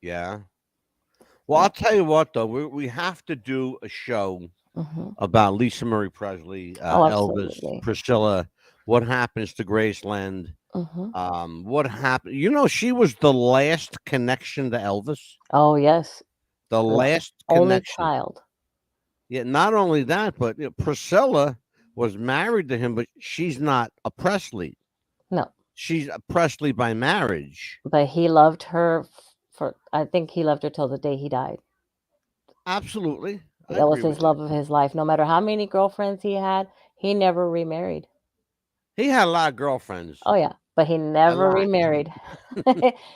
Yeah. Well, I'll tell you what, though, we have to do a show Hmm. about Lisa Marie Presley, Oh, Elvis, absolutely. Priscilla, what happens to Graceland, Hmm. what happened. You know, she was the last connection to Elvis, Oh, yes. the The last only connection. child. Yeah, not only that, but Priscilla was married to him, but she's not a Presley. No, She's a Presley by marriage. but he loved her for, I think he loved her till the day he died. Absolutely. I That was agree his with you. love of his life. No matter how many girlfriends he had, he never remarried. He had a lot of girlfriends. Oh, yeah. But he A never lot. remarried.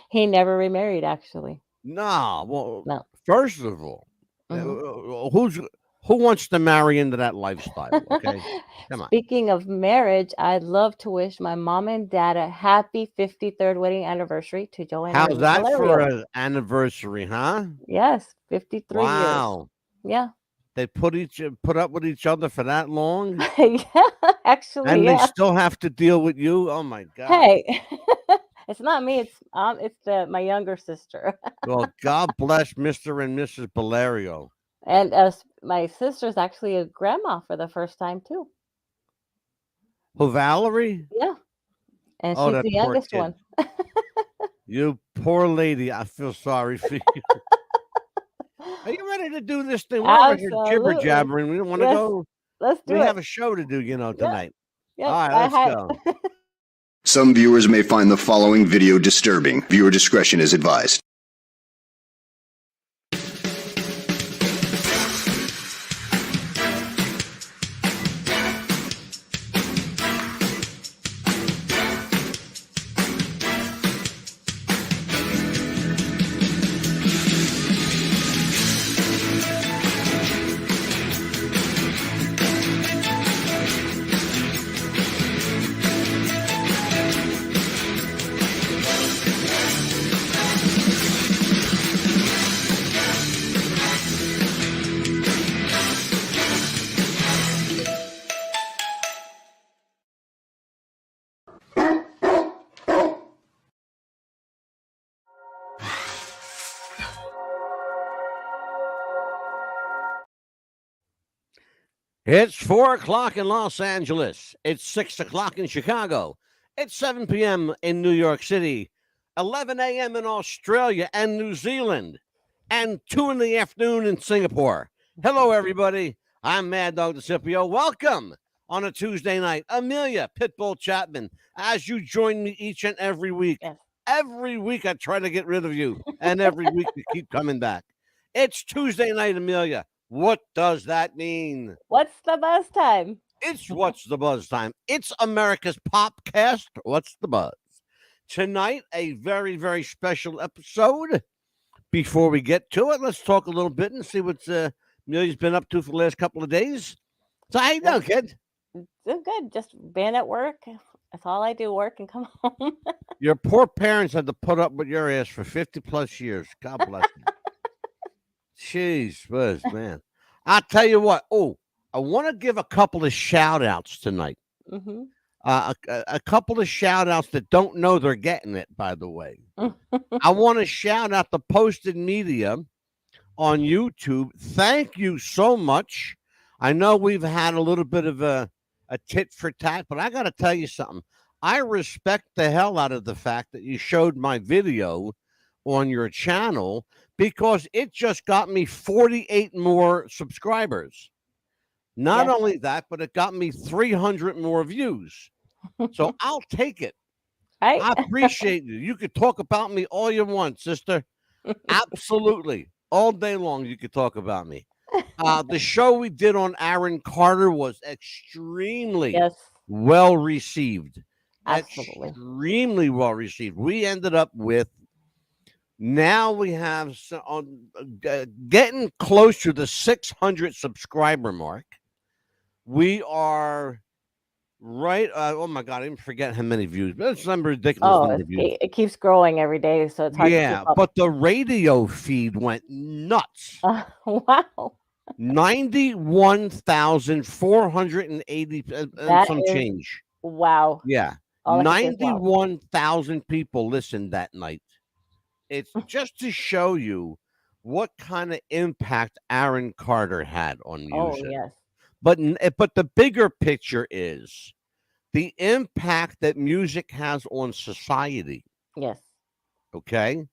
He never remarried, actually. No, well, No. first of all, Hmm. who wants to marry into that lifestyle? Okay, come on. Speaking of marriage, I'd love to wish my mom and dad a happy 53rd wedding anniversary to Joe and How's Ernie that for Valerio. an anniversary, huh? Yes, 53 years. Wow, Yeah. they put up with each other for that long, Yeah, actually, and they yeah. still have to deal with you. Oh my God. Hey, it's not me. It's the my younger sister, Well, God bless Mister and Mrs. Valerio. and my sister's actually a grandma for the first time too. Who, Valerie? Yeah, and Oh, she's that the poor youngest kid. one. You poor lady. I feel sorry for you. Are you ready to do this thing? We're over here jibber Absolutely. jabbering. We don't want to Yes, go. let's We do it. have a show to do, Yep, tonight. All yep. right, I let's had. go. Some viewers may find the following video disturbing. Viewer discretion is advised. It's 4 o'clock in Los Angeles. It's 6 o'clock in Chicago. It's 7 p.m. in New York City, 11 a.m. in Australia and New Zealand, and 2 in the afternoon in Singapore. Hello, everybody. I'm Mad Dog DeCipio. Welcome on a Tuesday night. Amelia Pitbull Chapman, as you join me each and every week. Yes. Every week I try to get rid of you, and every week you keep coming back. It's Tuesday night, Amelia. What does that mean? What's the buzz time? It's What's the Buzz time. It's America's Popcast. What's the Buzz? Tonight, a very, very special episode. Before we get to it, let's talk a little bit and see what Amelia's been up to for the last couple of days. So, how you doing, kid? Doing good. Just being at work. That's all I do. Work and come home. Your poor parents had to put up with your ass for 50 plus years. God bless them. Jeez, whiz, man. I'll tell you what. Oh, I want to give a couple of shout outs tonight. Hmm. A couple of shout outs that don't know they're getting it, by the way. I want to shout out the Posted Media on YouTube. Thank you so much. I know we've had a little bit of a tit for tat, but I got to tell you something. I respect the hell out of the fact that you showed my video on your channel because it just got me 48 more subscribers. Not Yes. only that, but it got me 300 more views. So I'll take it. Right? I appreciate you. You could talk about me all you want, sister. Absolutely. All day long, you could talk about me. The show we did on Aaron Carter was extremely Yes. well received. Absolutely. Extremely well received. We ended up with now we have getting close to the 600 subscriber mark. We are right. Oh my God, I didn't forget how many views. But it's some ridiculous Oh, number of views. it keeps growing every day, so it's hard to keep Yeah, up. but the radio feed went nuts. Wow. 91,480 and That some is change. wow. Yeah. All I can say is wow. 91,000 people listened that night. It's just to show you what kind of impact Aaron Carter had on Oh, music. yes. But the bigger picture is the impact that music has on society. Yes. Okay.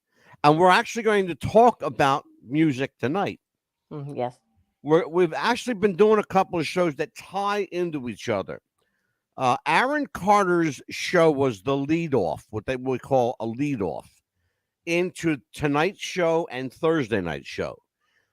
And we're actually going to talk about music tonight. Yes. We've actually been doing a couple of shows that tie into each other. Aaron Carter's show was the lead off, what they would call a lead off, into tonight's show and Thursday night show.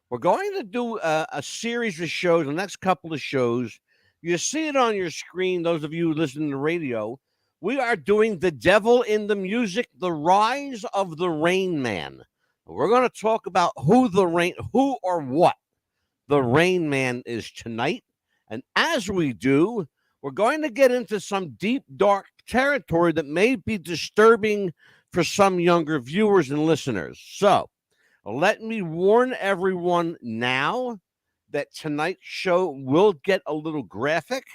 We're going to do a series of shows, the next couple of shows. You see it on your screen, those of you listening to radio. We are doing The Devil in the Music, The Rise of the Rain Man. We're going to talk about who or what the Rain Man is tonight. And as we do, we're going to get into some deep, dark territory that may be disturbing for some younger viewers and listeners. So let me warn everyone now that tonight's show will get a little graphic.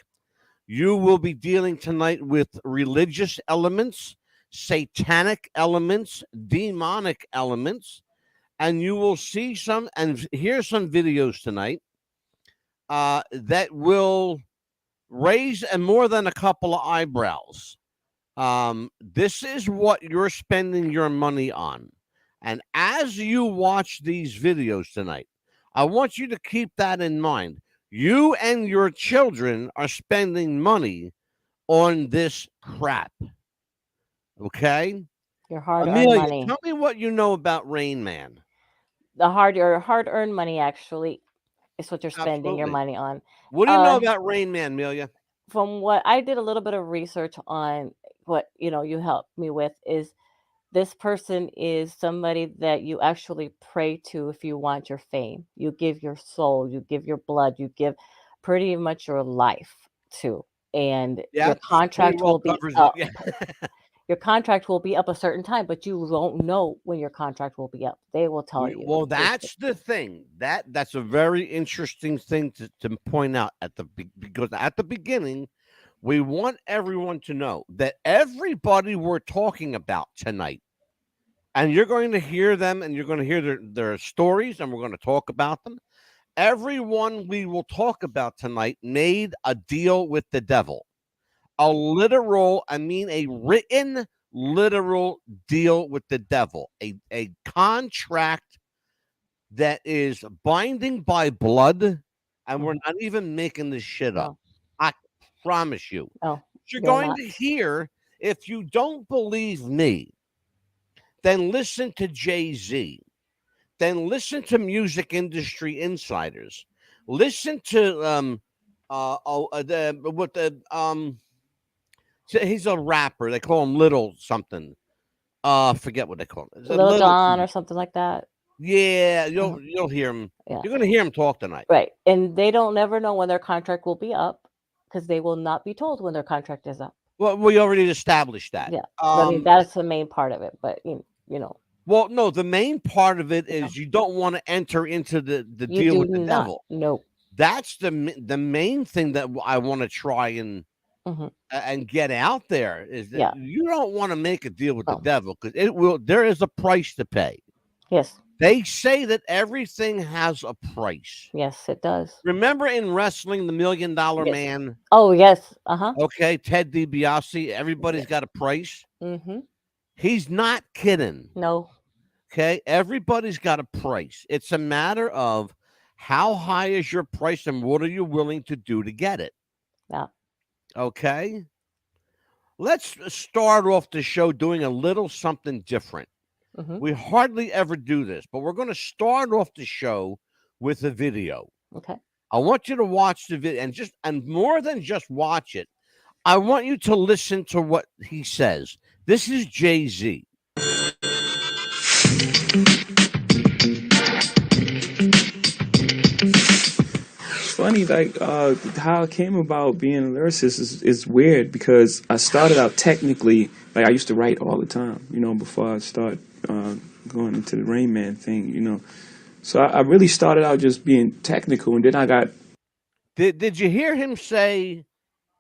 You will be dealing tonight with religious elements, satanic elements, demonic elements, and you will see some and hear some videos tonight that will raise more than a couple of eyebrows. This is what you're spending your money on. And as you watch these videos tonight, I want you to keep that in mind. You and your children are spending money on this crap. Okay? Your hard-earned Amelia, money. tell me what you know about Rain Man. Your hard-earned money actually is what you're spending your Absolutely. money on. What do you know about Rain Man, Amelia? From what I did a little bit of research on what you helped me with is this person is somebody that you actually pray to if you want your fame. You give your soul, you give your blood, you give pretty much your life to. And Yeah, your pretty contract well will be covers up. it. Yeah. Your contract will be up a certain time, but you don't know when your contract will be up. They will tell you. Well, that's the thing. That's a very interesting thing to point out because at the beginning, we want everyone to know that everybody we're talking about tonight, and you're going to hear them, and you're going to hear their stories, and we're going to talk about them. Everyone we will talk about tonight made a deal with the devil. A written literal deal with the devil, a contract that is binding by blood, and we're not even making this shit up. No. I promise you. Oh, You're you're going not. to hear, if you don't believe me, then listen to Jay-Z. Then listen to music industry insiders. Listen to he's a rapper. They call him Little something. Forget what they call him. It's a Little little, John or something like that. yeah, Uh-huh. you'll hear him. Yeah. You're gonna hear him talk tonight. Right. And they don't never know when their contract will be up because they will not be told when their contract is up. Well, we already established that. Yeah. I mean, that's the main part of it. But you know. Well, no, the main part of it is you don't want to enter into the You deal do with the not. devil. No. That's the main thing that I want to try and get out there is that you don't want to make a deal with the devil because there is a price to pay. Yes. They say that everything has a price. Yes, it does. Remember in wrestling, the $1 Million Man? Oh, yes. Uh-huh. Okay, Ted DiBiase. Everybody's got a price. Mm-hmm. He's not kidding. No. Okay, everybody's got a price. It's a matter of how high is your price and what are you willing to do to get it. Yeah. Okay. Let's start off the show doing a little something different. Mm-hmm. We hardly ever do this, but we're going to start off the show with a video. Okay. I want you to watch the video and more than just watch it. I want you to listen to what he says. This is Jay-Z. Funny, like how I came about being a lyricist is weird because I started out technically, like I used to write all the time, before I start going into the Rain Man thing, So I really started out just being technical, and then I got. Did you hear him say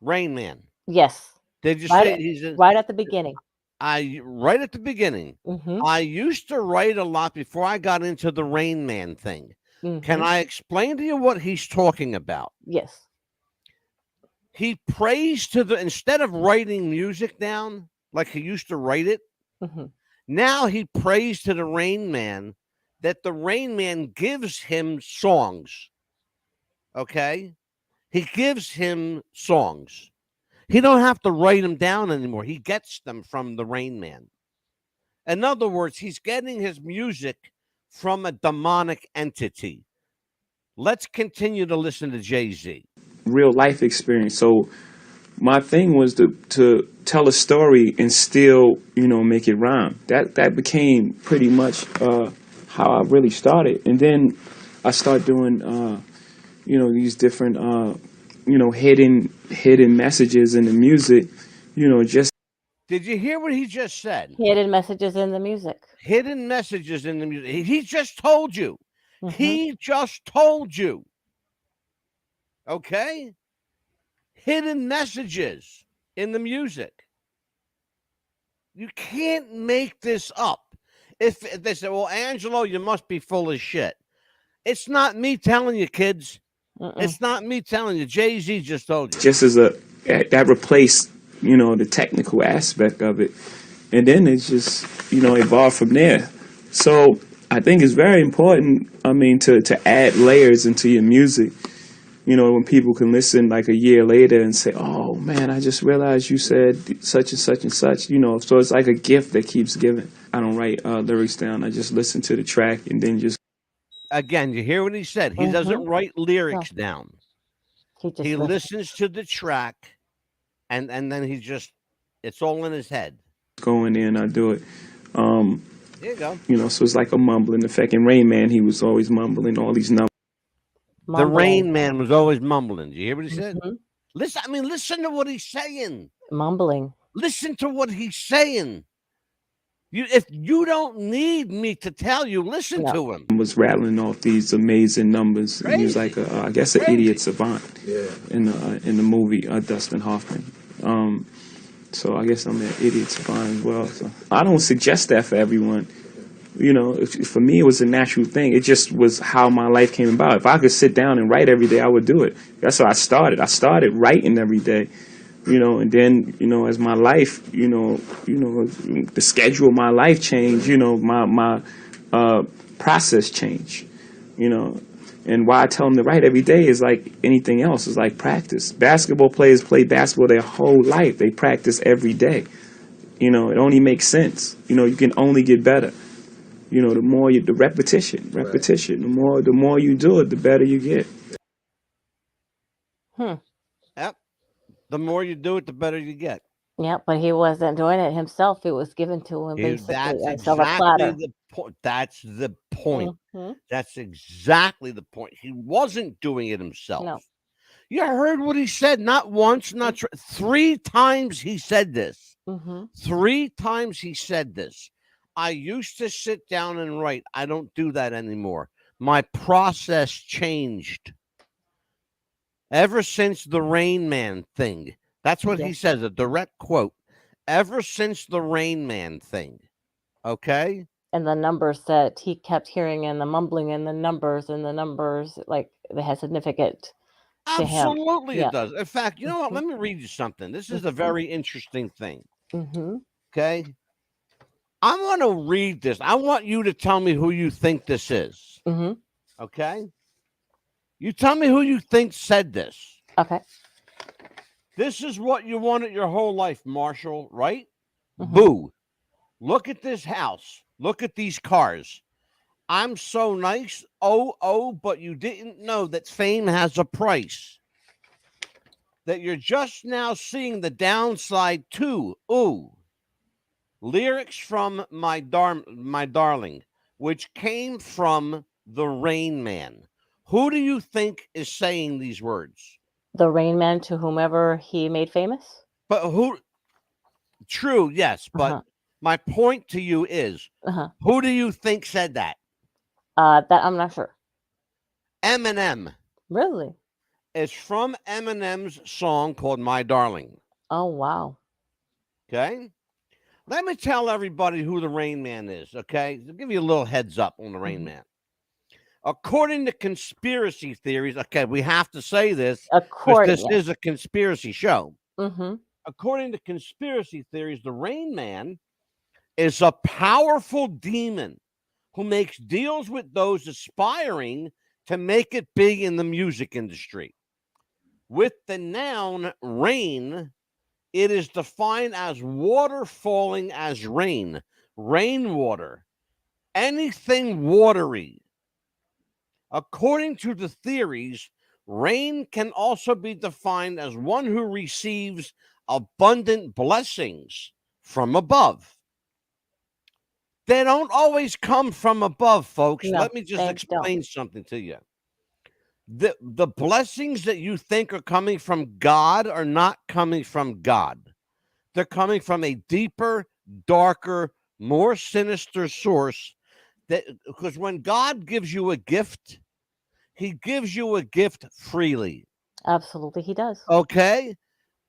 Rain Man? Yes. Did you say he's right at the beginning? right at the beginning, Mm-hmm. I used to write a lot before I got into the Rain Man thing. Can Mm-hmm. I explain to you what he's talking about? Yes. He prays to the, instead of writing music down like he used to write it, Mm-hmm. now he prays to the Rain Man that the Rain Man gives him songs. Okay? He gives him songs. He don't have to write them down anymore. He gets them from the Rain Man. In other words, he's getting his music from a demonic entity. Let's continue to listen to Jay-Z. Real life experience. So my thing was to tell a story and still, make it rhyme. That became pretty much how I really started. And then I start doing, these different, hidden messages in the music, just Did you hear what he just said? Hidden messages in the music. Hidden messages in the music. He just told you. Mm-hmm. He just told you. Okay? Hidden messages in the music. You can't make this up. If they say, well, Angelo, you must be full of shit. It's not me telling you, kids. Mm-mm. It's not me telling you. Jay-Z just told you. just as that replaced, the technical aspect of it. And then it's just, evolved from there. So I think it's very important, to add layers into your music. When people can listen like a year later and say, oh man, I just realized you said such and such and such, so it's like a gift that keeps giving. I don't write lyrics down. I just listen to the track and then just. Again, you hear what he said. He doesn't write lyrics down. He listens to the track and then it's all in his head. Go in there and I do it. There you go. So it's like a mumbling effect. In Rain Man, he was always mumbling all these numbers. The Rain Man was always mumbling. Did you hear what he said? Mm-hmm. Listen to what he's saying. Mumbling. Listen to what he's saying. If you don't need me to tell you, listen to him. Was rattling off these amazing numbers. He was like, I guess, an idiot savant in the movie Dustin Hoffman. So I guess I'm an idiot savant as well. So I don't suggest that for everyone. For me, it was a natural thing. It just was how my life came about. If I could sit down and write every day, I would do it. That's how I started. I started writing every day, and then, as my life, the schedule of my life changed, my process changed, and why I tell them to write every day is like anything else. It's like practice. Basketball players play basketball their whole life. They practice every day. It only makes sense. You can only get better. The more the repetition. The more you do it, the better you get. Yep. The more you do it, the better you get. Yeah, but he wasn't doing it himself. It was given to him basically That's on silver exactly platter. the point. That's the point. Mm-hmm. That's exactly the point. He wasn't doing it himself. No. You heard what he said. Not once, not 3 times he said this. Mm-hmm. 3 times he said this. I used to sit down and write. I don't do that anymore. My process changed. Ever since the Rain Man thing. That's what he says, a direct quote. Ever since the Rain Man thing. Okay? And the numbers that he kept hearing and the mumbling and the numbers, like they had significant to him. Absolutely it does. In fact, you know what? Let me read you something. This is a very interesting thing. Mm-hmm. Okay? I want to read this. I want you to tell me who you think this is. Mm-hmm. Okay? You tell me who you think said this. Okay. This is what you wanted your whole life, Marshall, right? Mm-hmm. Boo. Look at this house. Look at these cars. I'm so nice. Oh, but you didn't know that fame has a price. That you're just now seeing the downside too. Ooh. Lyrics from my darling, which came from the Rain Man. Who do you think is saying these words? The Rain Man, to whomever he made famous? But who? True, yes. But my point to you is, who do you think said that? That I'm not sure. Eminem. Really? It's from Eminem's song called My Darling. Oh, wow. Okay? Let me tell everybody who the Rain Man is, okay? I'll give you a little heads up on the Rain Man. According to conspiracy theories, okay, we have to say this because this According, is a conspiracy show. mm-hmm. According to conspiracy theories, the Rain Man is a powerful demon who makes deals with those aspiring to make it big in the music industry. With the noun rain, it is defined as water falling as rain, rainwater, anything watery. According to the theories, rain can also be defined as one who receives abundant blessings from above. They don't always come from above, folks. No, Let me just they don't. explain something to you. The blessings that you think are coming from God are not coming from God. They're coming from a deeper, darker, more sinister source. That because when God gives you a gift, he gives you a gift freely. Absolutely, he does. Okay?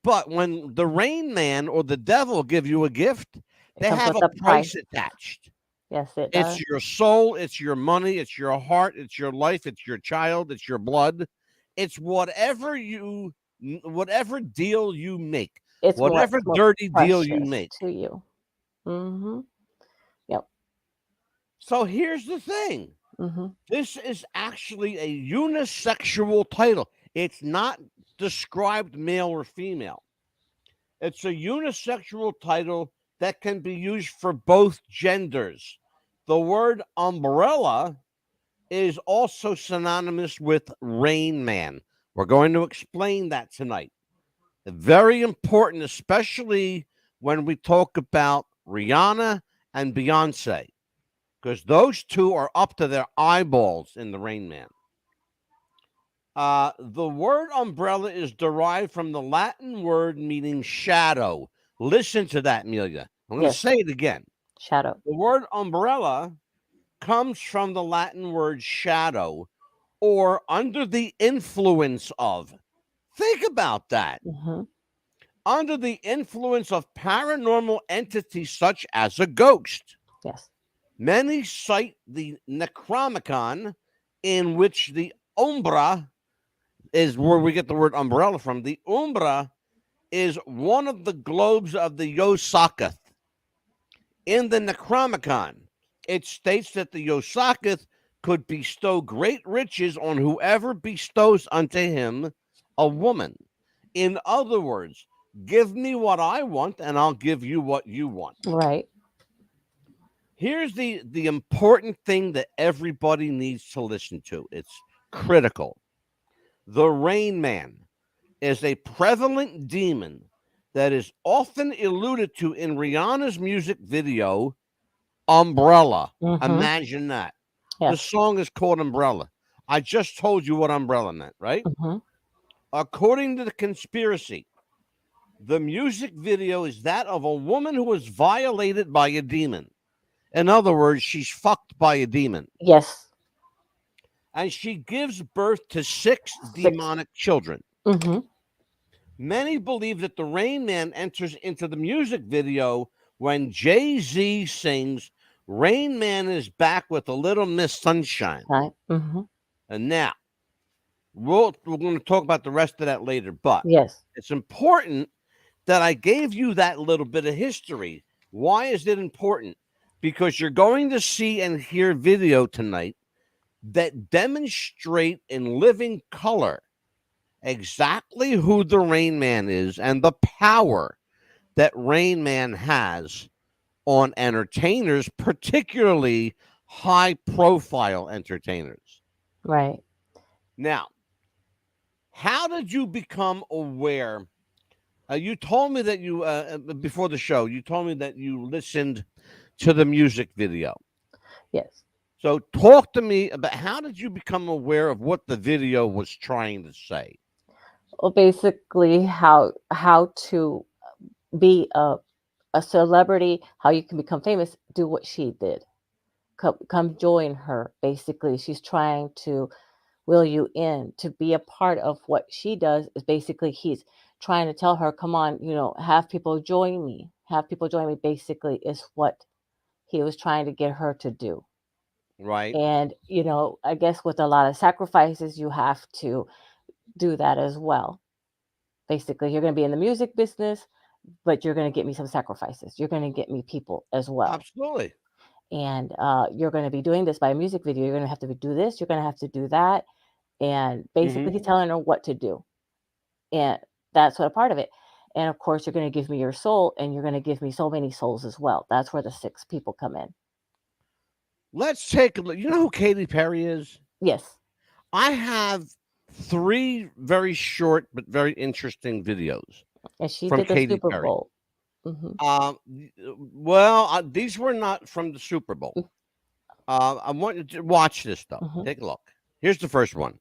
But when the Rain Man or the devil give you a gift, It they comes have with a a price. price attached. Yes, it It's does. your soul, it's your money, it's your heart, it's your life, it's your child, it's your blood. It's whatever deal you make, It's whatever what's most dirty deal you precious make. to you. Mm-hmm. Yep. So here's the thing. Mm-hmm. This is actually a unisexual title. It's not described male or female. It's a unisexual title that can be used for both genders. The word umbrella is also synonymous with Rain Man. We're going to explain that tonight. Very important, especially when we talk about Rihanna and Beyonce, because those two are up to their eyeballs in the Rain Man. The word umbrella is derived from the Latin word meaning shadow. Listen to that, Amelia. I'm going to Yes. say it again. Shadow. The word umbrella comes from the Latin word shadow, or under the influence of. Think about that. Mm-hmm. Under the influence of paranormal entities such as a ghost. Yes. Many cite the Necronomicon, in which the umbra is where we get the word umbrella from. The umbra is one of the globes of the Yosaketh. In the Necronomicon, it states that the Yosaketh could bestow great riches on whoever bestows unto him a woman. In other words, give me what I want and I'll give you what you want. Right. Here's the important thing that everybody needs to listen to. It's critical. The Rain Man is a prevalent demon that is often alluded to in Rihanna's music video, Umbrella. Mm-hmm. Imagine that. The Yes. song is called Umbrella. I just told you what umbrella meant, right? Mm-hmm. According to the conspiracy, the music video is that of a woman who was violated by a demon. In other words, she's fucked by a demon. Yes. And she gives birth to 6 6. demonic children. Mm-hmm. Many believe that the Rain Man enters into the music video when Jay-Z sings, Rain Man is back with a little Miss Sunshine. Right. Mm-hmm. And now, we're going to talk about the rest of that later, but Yes. it's important that I gave you that little bit of history. Why is it important? Because you're going to see and hear video tonight that demonstrate in living color exactly who the Rain Man is and the power that Rain Man has on entertainers, particularly high profile entertainers. Right. Now, how did you become aware? You told me that you, before the show, you told me that you listened to the music video. Yes. So talk to me about how did you become aware of what the video was trying to say? Well, basically, how to be a celebrity, how you can become famous. Do what she did. Come join her. Basically, she's trying to will you in to be a part of what she does. Is basically he's trying to tell her, come on, have people join me, have people join me, basically, is what he was trying to get her to do. Right. And, I guess with a lot of sacrifices, you have to do that as well. Basically, you're going to be in the music business, but you're going to get me some sacrifices. You're going to get me people as well. Absolutely. And you're going to be doing this by a music video. You're going to have to do this. You're going to have to do that. And basically, he's telling her what to do. And that's what a part of it. And of course, you're going to give me your soul, and you're going to give me so many souls as well. That's where the 6 people come in. Let's take a look. You know who Katy Perry is? Yes. I have 3 very short but very interesting videos. And she from did the Katy Super Perry. Bowl. These were not from the Super Bowl. I want you to watch this, though. Take a look. Here's the first one.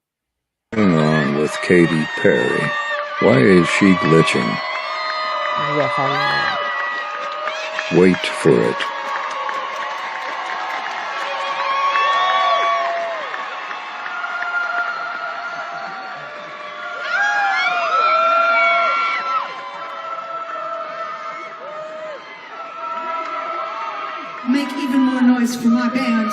What's going on with Katy Perry? Why is she glitching? Yes, I know. Wait for it. Make even more noise for my band.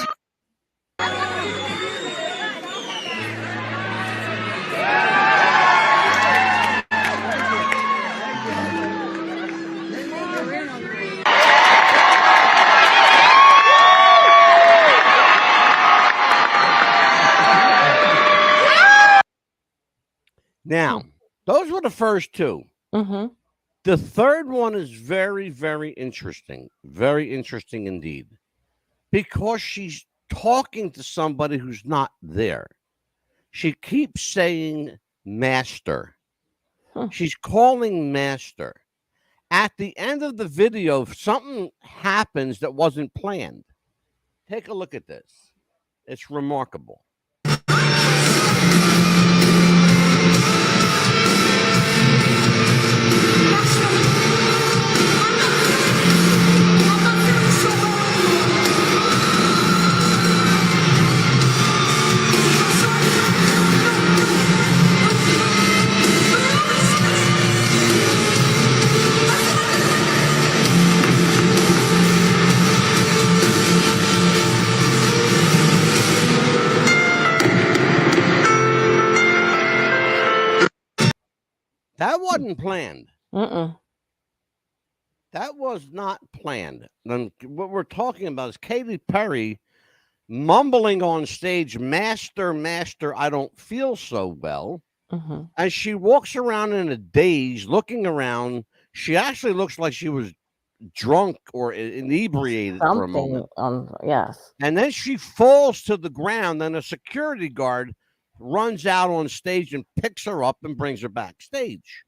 Now, those were the first 2. The third one is very, very interesting. Very interesting indeed. Because she's talking to somebody who's not there. She keeps saying master. She's calling master. At the end of the video, something happens that wasn't planned. Take a look at this. It's remarkable. That wasn't planned. That was not planned. And what we're talking about is Katy Perry mumbling on stage, master, master, I don't feel so well. And she walks around in a daze, looking around. She actually looks like she was drunk or inebriated for a moment. Yes. And then she falls to the ground, and a security guard runs out on stage and picks her up and brings her backstage.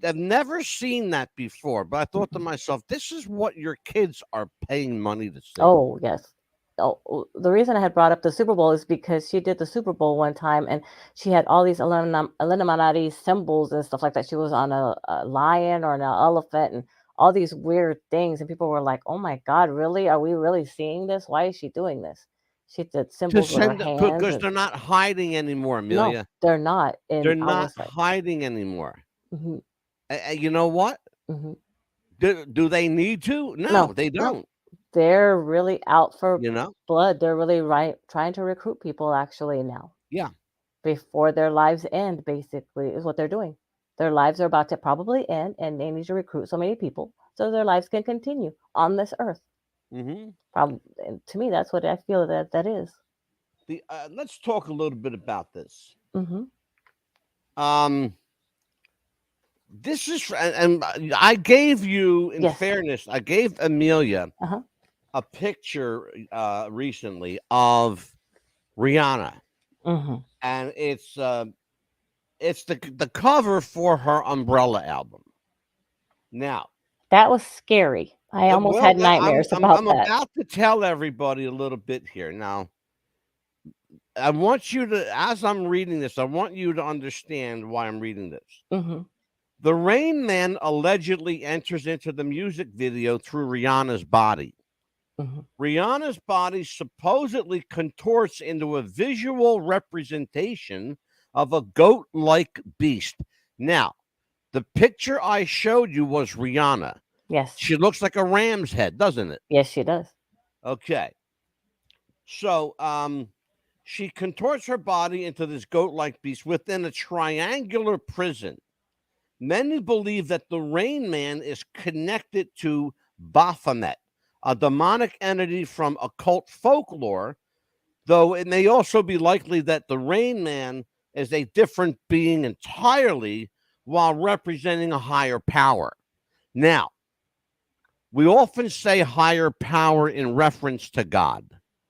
I've never seen that before, but I thought to myself, this is what your kids are paying money to see. Oh, yes. Oh, the reason I had brought up the Super Bowl is because she did the Super Bowl one time, and she had all these Illuminati symbols and stuff like that. She was on a lion or an elephant and all these weird things, and people were like, "Oh my God, really? Are we really seeing this? Why is she doing this?" She did symbols with her hands. Because they're not hiding anymore, Amelia. No, they're not. And they're not hiding anymore. You know what? Do they need to? No, they don't. No. They're really out for You know? blood. They're really trying to recruit people actually now. Yeah. Before their lives end, basically, is what they're doing. Their lives are about to probably end, and they need to recruit so many people so their lives can continue on this earth. Probably, and to me, that's what I feel that is. Let's talk a little bit about this. This is, and I gave you, in fairness, I gave Amelia a picture recently of Rhianna, and it's the cover for her Umbrella album. Now, that was scary. I almost had nightmares about that. I'm about to tell everybody a little bit here. Now, I want you to, as I'm reading this, I want you to understand why I'm reading this. The Rain Man allegedly enters into the music video through Rihanna's body. Rihanna's body supposedly contorts into a visual representation of a goat-like beast. Now, the picture I showed you was Rhianna. Yes. She looks like a ram's head, doesn't it? Yes, she does. Okay. So she contorts her body into this goat-like beast within a triangular prison. Many believe that the Rain Man is connected to Baphomet, a demonic entity from occult folklore, though it may also be likely that the Rain Man is a different being entirely while representing a higher power. Now, we often say higher power in reference to God,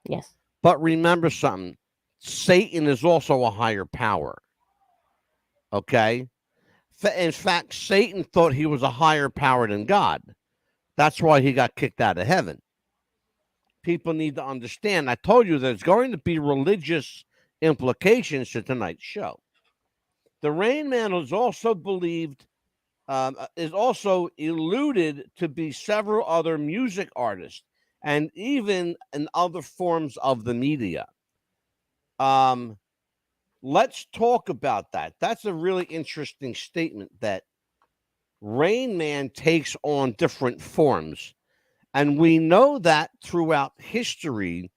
Yes. but remember something. Satan is also a higher power. Okay? In fact, Satan thought he was a higher power than God. That's why he got kicked out of heaven. People need to understand. I told you there's going to be religious implications to tonight's show. The Rain Man is also believed, is also alluded to be several other music artists and even in other forms of the media. Let's talk about that. That's a really interesting statement that Rain Man takes on different forms. And we know that throughout history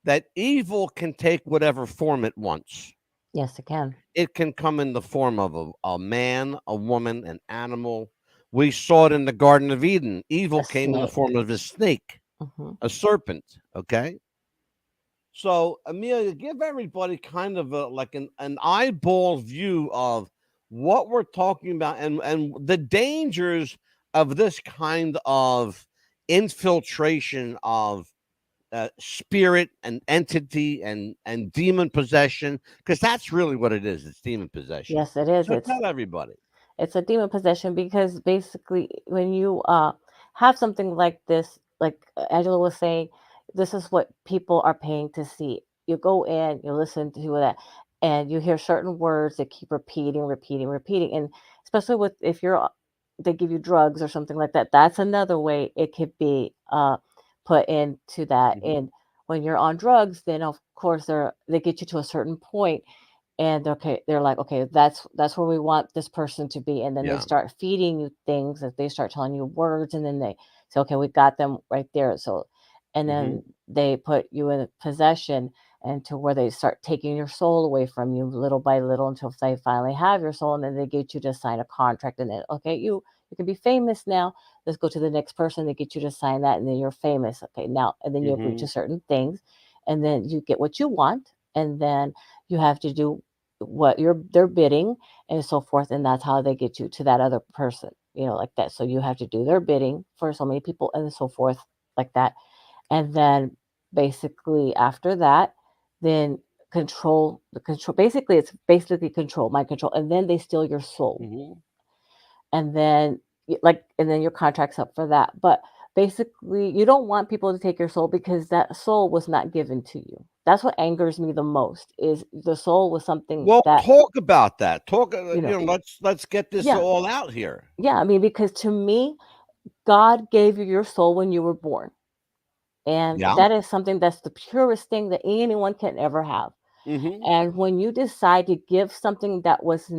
that evil can take whatever form it wants. Yes, it can. It can come in the form of a man, a woman, an animal. We saw it in the Garden of Eden. Evil A came in the snake. form of a snake, a serpent. Okay. So, Amelia, give everybody kind of an eyeball view of what we're talking about and the dangers of this kind of infiltration of spirit and entity and demon possession, because that's really what it is. It's demon possession. Yes, it is. So tell everybody. It's a demon possession because basically when you have something like this, like Angela was saying, this is what people are paying to see. You go in, you listen to that, and you hear certain words that keep repeating, and especially with if you're they give you drugs or something like that. That's another way it could be put into that. And when you're on drugs, then of course they get you to a certain point, and they're like, okay, that's where we want this person to be, and then they Yeah. start feeding you things, that they start telling you words, and then they say, okay, we got them right there. So, and then they put you in possession, and to where they start taking your soul away from you little by little until they finally have your soul, and then they get you to sign a contract, and then okay, you can be famous now. Let's go to the next person. They get you to sign that, and then you're famous. Okay, now, and then you agree to certain things, and then you get what you want, and then you have to do what they're bidding and so forth, and that's how they get you to that other person, like that. So you have to do their bidding for so many people and so forth, like that. And then basically after that, then control, basically it's basically control, mind control, and then they steal your soul. And then and then your contract's up for that. But basically you don't want people to take your soul because that soul was not given to you. That's what angers me the most, is the soul was something Well, that talk about that. Talk. you know Let's get this yeah, all out here. yeah, I mean, because to me, God gave you your soul when you were born, and Yeah. that is something that's the purest thing that anyone can ever have. And when you decide to give something that's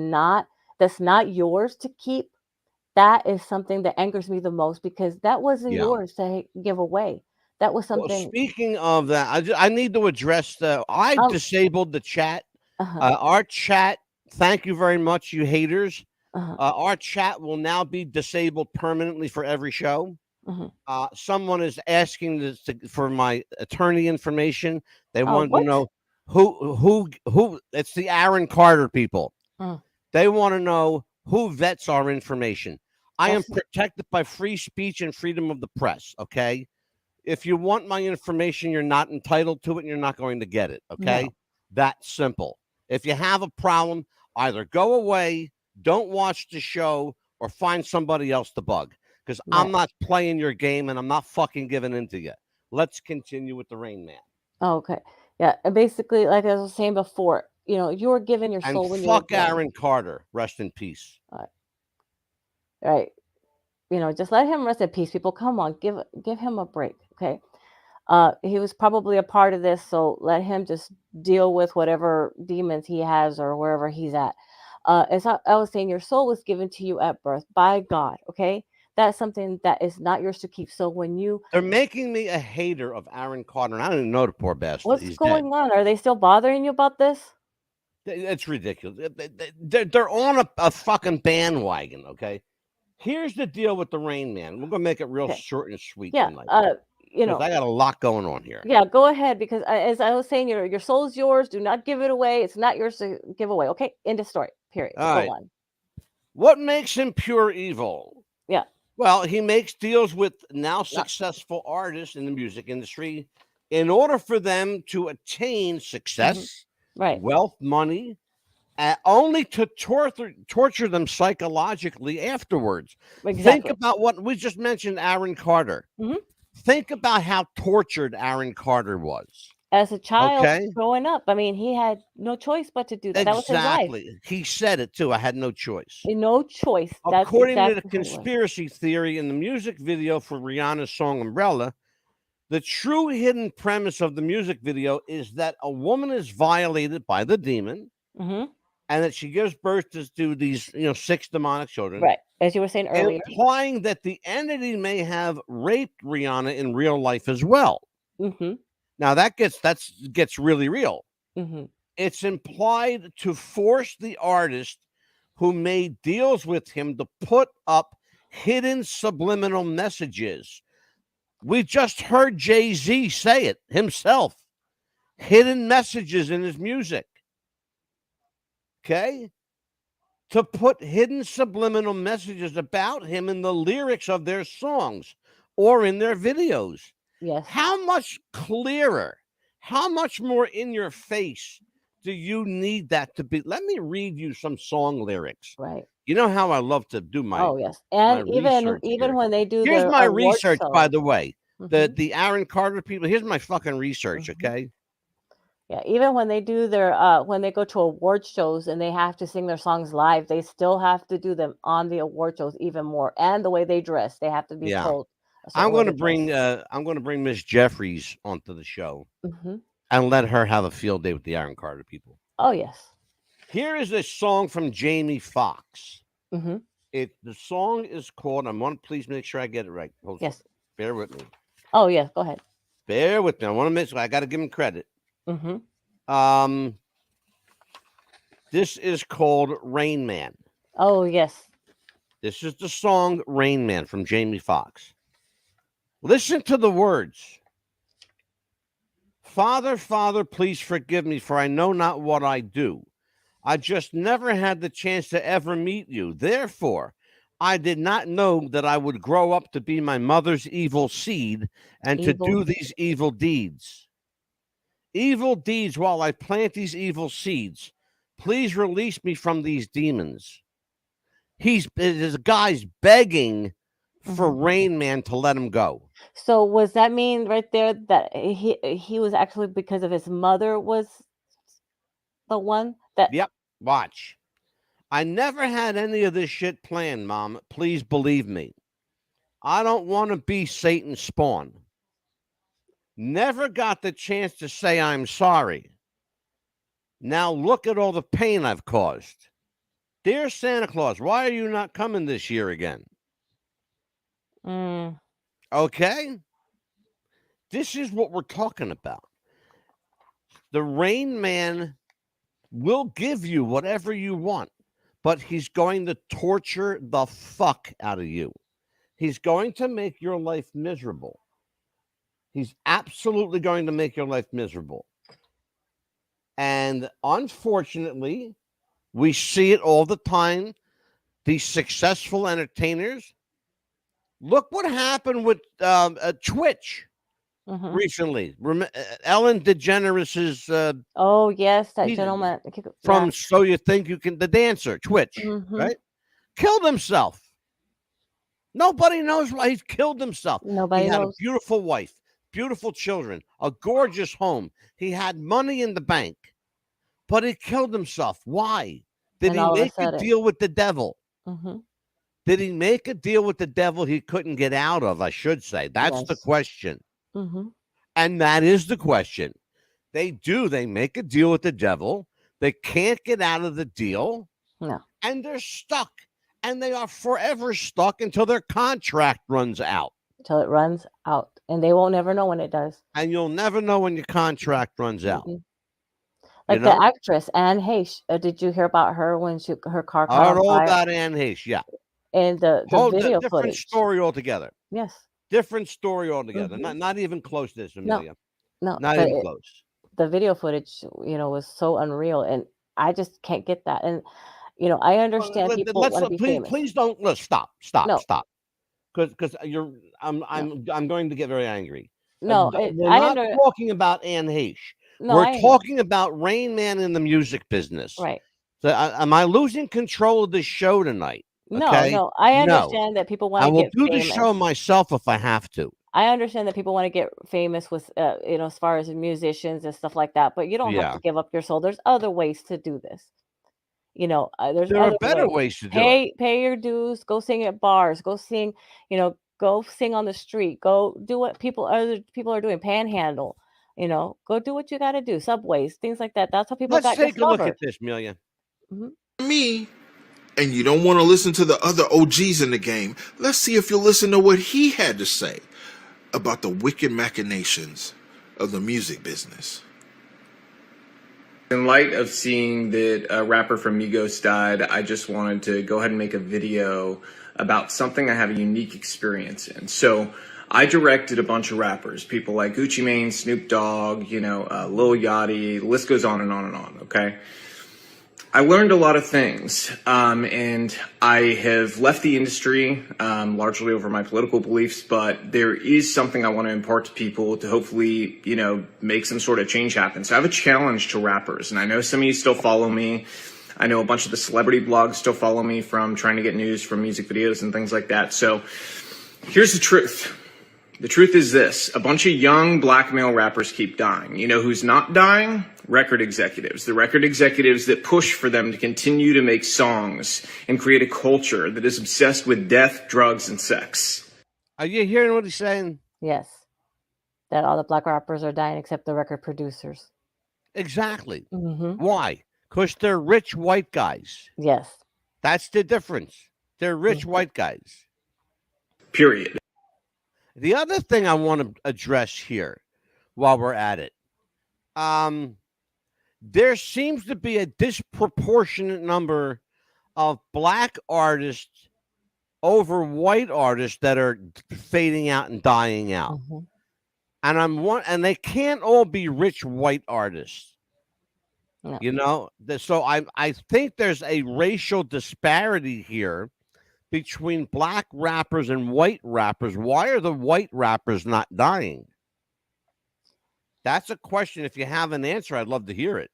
not yours to keep, that is something that angers me the most, because that wasn't Yeah. yours to give away. That was Well, something. speaking of that, I need to address I Um. disabled the chat. Uh-huh. Our chat. Thank you very much, you haters. Uh-huh. Our chat will now be disabled permanently for every show. Uh-huh. Someone is asking for my attorney information. They want to What? know who. It's the Aaron Carter people. They want to know who vets our information. I am protected by free speech and freedom of the press. Okay. If you want my information, you're not entitled to it and you're not going to get it. Okay. No. That's simple. If you have a problem, either go away, don't watch the show, or find somebody else to bug. Because I'm not playing your game and I'm not fucking giving in to you. Let's continue with the Rain Man. Okay. Yeah. And basically, like I was saying before, you were given your And soul when you were fuck born. Aaron Carter. Rest in peace. Right. Just let him rest in peace. People, come on, give him a break. Okay. He was probably a part of this, so let him just deal with whatever demons he has or wherever he's at. As I was saying, your soul was given to you at birth by God. Okay. that's something that is not yours to keep. So when you, They're making me a hater of Aaron Carter. And I don't even know the poor bastard. what's He's going dead. on? Are they still bothering you about this? It's ridiculous. They're on a fucking bandwagon, okay? Here's the deal with the Rain Man. We're going to make it real Okay. short and sweet Yeah. tonight. You Because know, I got a lot going on here. yeah, go ahead, because as I was saying, your soul's yours. Do not give it away. It's not yours to give away. Okay, end of story. Period. All Go right. on. What makes him pure evil? Yeah. Well, he makes deals with now successful artists in the music industry in order for them to attain success, Right. wealth, money, only to torture them psychologically afterwards. Exactly. Think about what we just mentioned, Aaron Carter. Mhm. Think about how tortured Aaron Carter was. As a child Okay. growing up, I mean, he had no choice but to do that. That was his life. Exactly. He said it too. I had no choice. No choice. That's According to the exactly what it was. conspiracy theory in the music video for Rihanna's song Umbrella, the true hidden premise of the music video is that a woman is violated by the demon Mhm. and that she gives birth to these, 6 demonic children. Right. As you were saying earlier. Implying that the entity may have raped Rihanna in real life as well. Mhm. Now that gets really real. Mhm. It's implied to force the artist who made deals with him to put up hidden subliminal messages. We just heard Jay-Z say it himself. Hidden messages in his music. Okay? To put hidden subliminal messages about him in the lyrics of their songs or in their videos. Yes. How much clearer, how much more in your face do you need that to be? Let me read you some song lyrics. Right. You know how I love to do my yes. And research even here. when they do Here's their my award research, by shows. the way. Mhm. The Aaron Carter people, here's my fucking research, okay? Yeah, even when they do their when they go to award shows and they have to sing their songs live, they still have to do them on the award shows even more. And the way they dress, they have to be Yeah. told a certain I'm way going to to bring dress. I'm going to bring Miss Jeffries onto the show Mhm. and let her have a field day with the Aaron Carter people. Oh, yes. Here is a song from Jamie Foxx. Mhm. The song is called, I want to please make sure I get it right. Hold on. Yes. Bear with me. Oh, yes, go ahead. Bear with me. I want to make sure I got to give him credit. Mhm. This is called Rain Man. Oh, yes. This is the song Rain Man from Jamie Foxx. Listen to the words. Father, Father, please forgive me, for I know not what I do. I just never had the chance to ever meet you. Therefore, I did not know that I would grow up to be my mother's evil seed and to do these evil deeds. Evil deeds while I plant these evil seeds. Please release me from these demons. This guy's begging for Rain Man to let him go. So was that mean right there that he was actually, because of his mother was the one that? Yep. Watch. I never had any of this shit planned, Mom. Please believe me. I don't want to be Satan's spawn. Never got the chance to say I'm sorry. Now look at all the pain I've caused. Dear Santa Claus, why are you not coming this year again? Okay? This is what we're talking about. The Rain Man will give you whatever you want, but he's going to torture the fuck out of you. He's going to make your life miserable. He's absolutely going to make your life miserable. And unfortunately, we see it all the time. These successful entertainers. Look what happened with Twitch recently. Ellen DeGeneres's oh, yes, that gentleman from So You Think You Can, the dancer, Twitch, right? Killed himself. Nobody knows why he's killed himself. Nobody He had knows. a beautiful wife, beautiful children, a gorgeous home. He had money in the bank, but he killed himself. Why? Did And he all of a make a sudden- deal with the devil? Mhm. Did he make a deal with the devil he couldn't get out of? I should say. That's the Yes. question. Mhm. And that is the question. They make a deal with the devil. They can't get out of the deal. No. And they're stuck. and they are forever stuck until their contract runs out. Till it runs out, and they won't ever know when it does. And you'll never know when your contract runs out. Mm-mm. Like You know? the actress Anne Heche. Did you hear about her when her car I caught heard on all fire? about Anne Heche, yeah. And the video different footage. story altogether. Yes. Different story altogether. Not even close to this, Amelia. No, Not but even close. the video footage, was so unreal, and I just can't get that. And I understand people want to be famous. Please don't stop, No. because I'm going to get very angry. No, We're not talking about Anne Heche. No, We're talking about Rain Man in the music business. right. So am I losing control of this show tonight? No, Okay? no, I No. understand that people want I to will get do the famous. show myself if I have to. I understand that people want to get famous with, as far as musicians and stuff like that, but you don't have to give up your soul. There's other ways to do this. There's There are other better ways to do it. Pay your dues. Go sing at bars. Go sing. Go sing on the street. Go do what other people are doing. Panhandle. Go do what you got to do. Subways, things like that. That's how people Let's got take a look discovered. at this, Amelia. Me, and you don't want to listen to the other OGs in the game. Let's see if you'll listen to what he had to say about the wicked machinations of the music business. In light of seeing that a rapper from Migos died, I just wanted to go ahead and make a video about something I have a unique experience in. So I directed a bunch of rappers, people like Gucci Mane, Snoop Dogg, Lil Yachty, the list goes on and on and on, okay? I learned a lot of things, and I have left the industry largely over my political beliefs, but there is something I want to impart to people to hopefully, make some sort of change happen. So I have a challenge to rappers, and I know some of you still follow me. I know a bunch of the celebrity blogs still follow me from trying to get news from music videos and things like that. So here's the truth. The truth is this. A bunch of young black male rappers keep dying. You know who's not dying? Record executives. The record executives that push for them to continue to make songs and create a culture that is obsessed with death, drugs, and sex. Are you hearing what he's saying? Yes. That all the black rappers are dying except the record producers. Exactly. Mm-hmm. Why? Because they're rich white guys. Yes. That's the difference. They're rich white guys. Period. The other thing I want to address here while we're at it, there seems to be a disproportionate number of black artists over white artists that are fading out and dying out. Mm-hmm. And they can't all be rich white artists. No. So I think there's a racial disparity here between black rappers and white rappers. Why are the white rappers not dying? That's a question. If you have an answer, I'd love to hear it.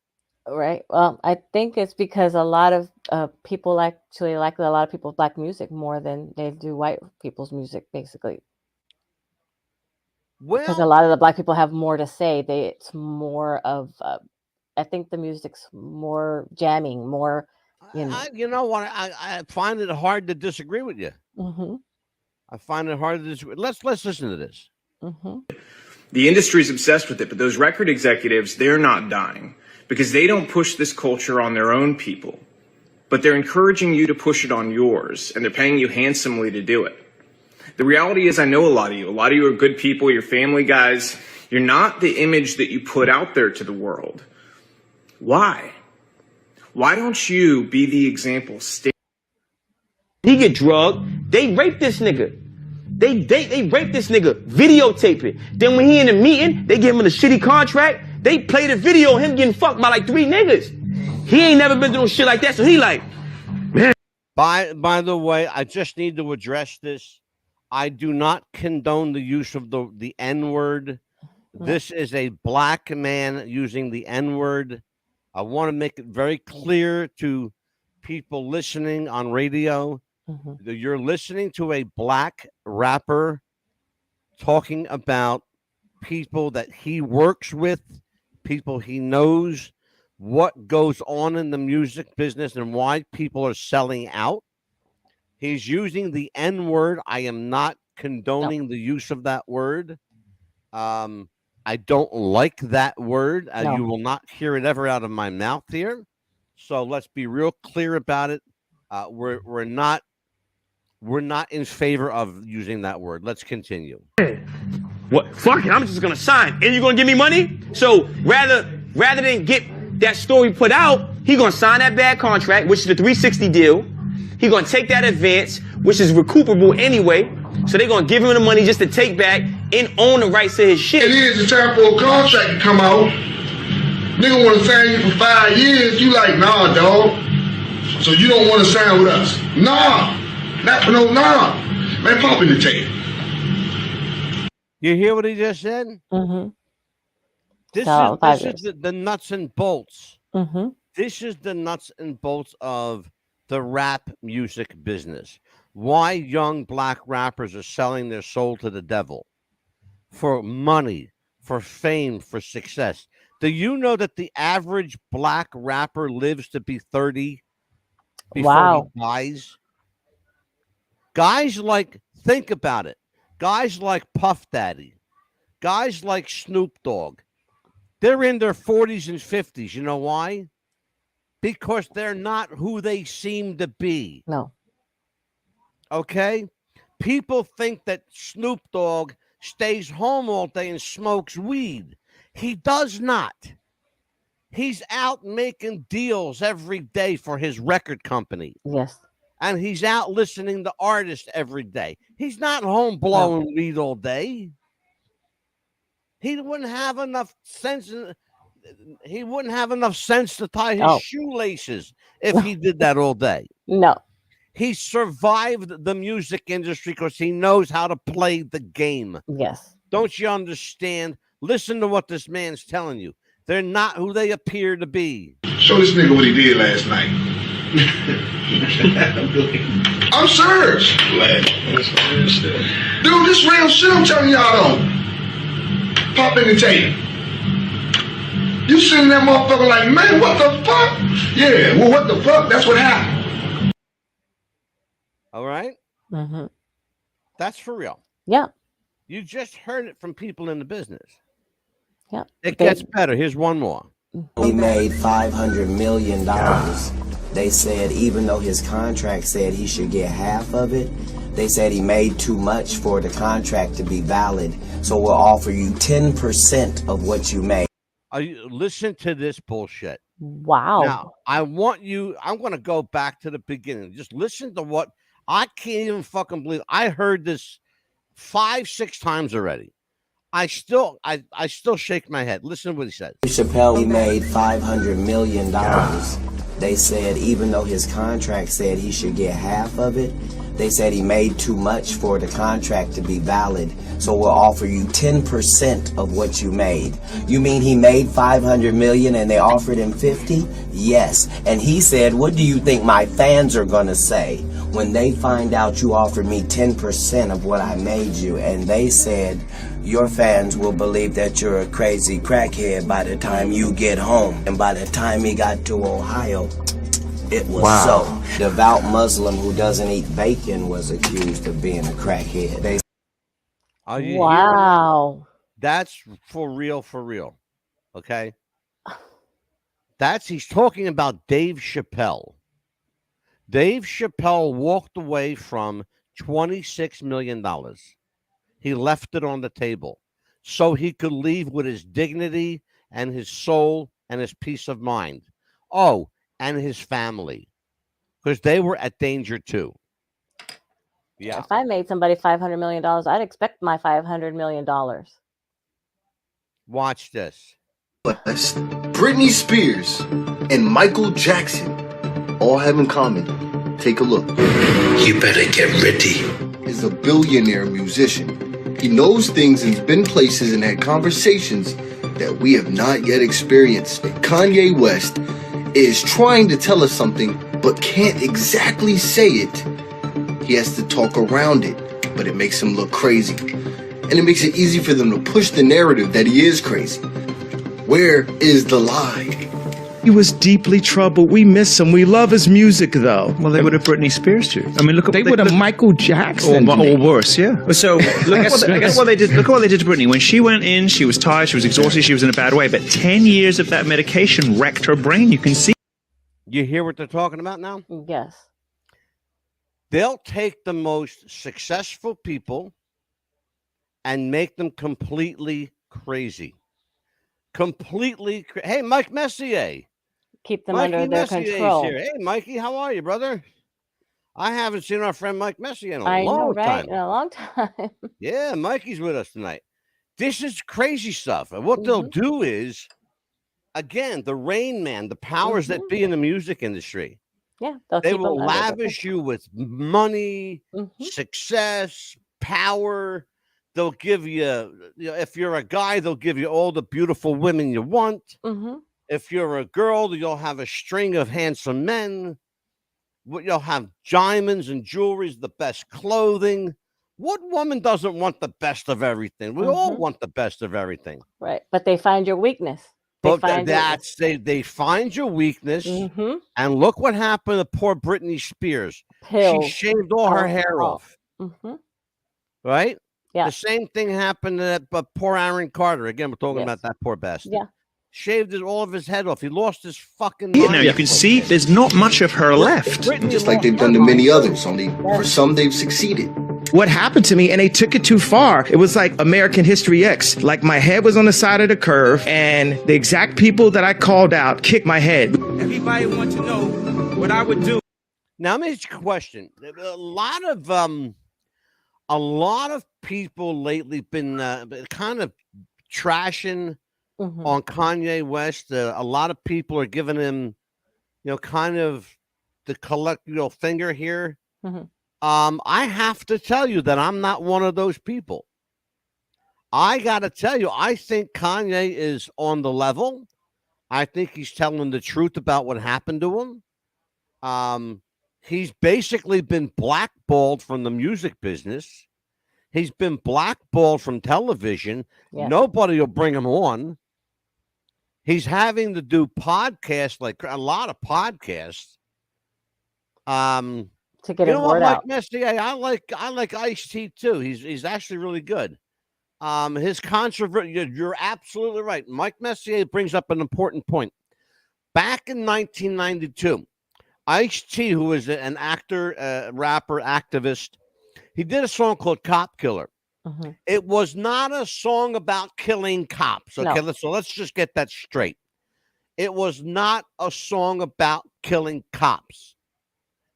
Right. Well, I think it's because a lot of people actually like a lot of people's black music more than they do white people's music, basically. Because a lot of the black people have more to say. It's more of, I think the music's more jamming, more. You know what? I find it hard to disagree with you. Mm-hmm. I find it hard to disagree. Let's listen to this. Mm-hmm. The industry's obsessed with it, but those record executives, they're not dying because they don't push this culture on their own people, but they're encouraging you to push it on yours, and they're paying you handsomely to do it. The reality is, I know a lot of you. A lot of you are good people. You're family guys. You're not the image that you put out there to the world. Why? Why don't you be the example? He get drugged. They rape this nigga. They rape this nigga. Videotape it. Then when he in the meeting, they give him a shitty contract. They play the video of him getting fucked by like 3 niggas. He ain't never been doing shit like that, so he like, man. By the way, I just need to address this. I do not condone the use of the N-word. This is a black man using the N-word. I want to make it very clear to people listening on radio. Mm-hmm. You're listening to a black rapper talking about people that he works with, people he knows, what goes on in the music business and why people are selling out. He's using the N-word. I am not condoning the use of that word. I don't like that word. No. You will not hear it ever out of my mouth here. So let's be real clear about it. We're not condoning the use of that word. I don't like that word. You will not hear it ever out of my mouth here. So let's be real clear about it. We're not condoning the use of that word. I will not hear it ever out of my mouth here. So let's be real clear about it. We're not condoning the use of that word. I don't like that word. You will not hear it ever out of my mouth here. So let's be real clear about it. We're not We're not in favor of using that word. Let's continue. What? Fuck it, I'm just gonna sign. And you're gonna give me money? So rather than get that story put out, he gonna sign that bad contract, which is the 360 deal. He gonna take that advance, which is recuperable anyway. So they gonna give him the money just to take back and own the rights to his shit. It is the time for a contract to come out. Nigga wanna sign you for 5 years, you like, nah, dog. So you don't wanna sign with us? Nah. Not for no nah. Man, pop in the tape. You hear what he just said? Mm-hmm. This So, is the nuts and bolts. Mm-hmm. This is the nuts and bolts of the rap music business. Why young black rappers are selling their soul to the devil for money, for fame, for success. Do you know that the average black rapper lives to be 30 before he dies? Guys like, think about it. Guys like Puff Daddy, guys like Snoop Dogg, they're in their 40s and 50s. You know why? Because they're not who they seem to be. No. Okay? People think that Snoop Dogg stays home all day and smokes weed. He does not. He's out making deals every day for his record company. Yes. And he's out listening to artists every day. He's not home blowing weed all day. He wouldn't have enough sense. He wouldn't have enough sense to tie his shoelaces if he did that all day. No. He survived the music industry because he knows how to play the game. Yes. Don't you understand? Listen to what this man's telling you. They're not who they appear to be. Show this nigga what he did last night. I'm serious. Dude, this real shit I'm telling y'all though. Pop in the tape. You seen that motherfucker like, man, what the fuck? Yeah, well, what the fuck? That's what happened. All right? Mm-hmm. That's for real. Yeah. You just heard it from people in the business. Yeah. It gets better. Here's one more. He made $500 million. They said even though his contract said he should get half of it, they said he made too much for the contract to be valid. So we'll offer you 10% of what you made. Listen to this bullshit. Wow. Now, I'm going to go back to the beginning. Just listen to what, I can't even fucking believe. I heard this 5-6 times already. I still shake my head. Listen to what he says. Chappelle, he made $500 million. They said even though his contract said he should get half of it, they said he made too much for the contract to be valid. So we'll offer you 10% of what you made. You mean he made $500 million and they offered him 50? Yes. And he said, what do you think my fans are gonna say when they find out you offered me 10% of what I made you? And they said, your fans will believe that you're a crazy crackhead by the time you get home. And by the time he got to Ohio, it was so. Devout Muslim who doesn't eat bacon was accused of being a crackhead. Wow. That's for real, okay? He's talking about Dave Chappelle. Dave Chappelle walked away from $26 million. He left it on the table so he could leave with his dignity and his soul and his peace of mind. Oh, and his family, because they were at danger too. Yeah. If I made somebody $500 million, I'd expect my $500 million. Watch this. Britney Spears and Michael Jackson all have in common. Take a look. You better get ready. Is a billionaire musician. He knows things and's been places and had conversations that we have not yet experienced. Kanye West is trying to tell us something but can't exactly say it. He has to talk around it, but it makes him look crazy. And it makes it easy for them to push the narrative that he is crazy. Where is the lie? He was deeply troubled. We miss him. We love his music, though. Well, they would have Britney Spears too. I mean, look at they would have Michael Jackson or worse, yeah. So look at what they did. Look at what they did to Britney. When she went in, she was tired, she was exhausted, she was in a bad way. But 10 years of that medication wrecked her brain. You can see. You hear what they're talking about now? Yes. They'll take the most successful people and make them completely crazy. Hey, Mike Messier. Keep them Mikey under their Messier's control. here. Hey, Mikey, how are you, brother? I haven't seen our friend Mike Messier in a I know, long right? time. In a long time. Yeah, Mikey's with us tonight. This is crazy stuff. And what they'll do is, again, the Rain Man, the powers that be in the music industry, Yeah, they'll they keep them will under their lavish you with money, success, power. They'll give you, if you're a guy, they'll give you all the beautiful women you want. If you're a girl, you'll have a string of handsome men. You'll have diamonds and jewelry, the best clothing. What woman doesn't want the best of everything? We all want the best of everything. Right. But they find your weakness. They find your weakness. And look what happened to poor Britney Spears. Pills. She shaved all her hair off. Right? Yeah. The same thing happened to that poor Aaron Carter. Again, we're talking about that poor bastard. Yeah. Shaved all of his head off. He lost his fucking Now mind. you can see there's not much of her left. Just like they've done to many others, only for some they've succeeded. What happened to me, and they took it too far. It was like American History X. Like my head was on the side of the curve, and the exact people that I called out kicked my head. Everybody wants to know what I would do. Now, let me ask you a question. A lot of people lately been kind of trashing on Kanye West. A lot of people are giving him, kind of the colloquial finger here. I have to tell you that I'm not one of those people. I got to tell you, I think Kanye is on the level. I think he's telling the truth about what happened to him. He's basically been blackballed from the music business. He's been blackballed from television. Yes. Nobody will bring him on. He's having to do podcasts, like a lot of podcasts. To get his word out. Mike Messier, I like Ice-T too. He's actually really good. His controversy, you're absolutely right. Mike Messier brings up an important point. Back in 1992, Ice-T, who is an actor, rapper, activist, he did a song called Cop Killer. It was not a song about killing cops. Okay, No. so let's just get that straight. It was not a song about killing cops.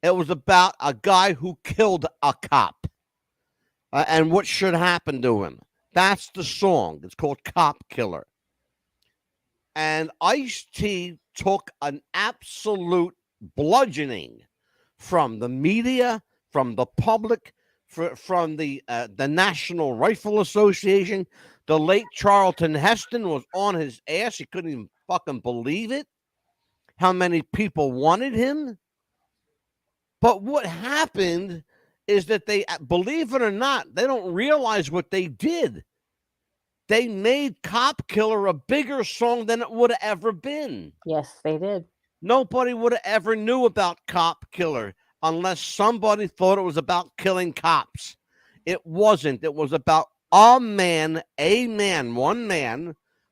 It was about a guy who killed a cop and what should happen to him. That's the song. It's called Cop Killer. And Ice-T took an absolute bludgeoning from the media, from the public, from the National Rifle Association. The late Charlton Heston was on his ass. He couldn't even fucking believe it. How many people wanted him. But what happened is that they, believe it or not, they don't realize what they did. They made Cop Killer a bigger song than it would have ever been. Yes, they did. Nobody would have ever knew about Cop Killer unless somebody thought it was about killing cops. It wasn't. It was about one man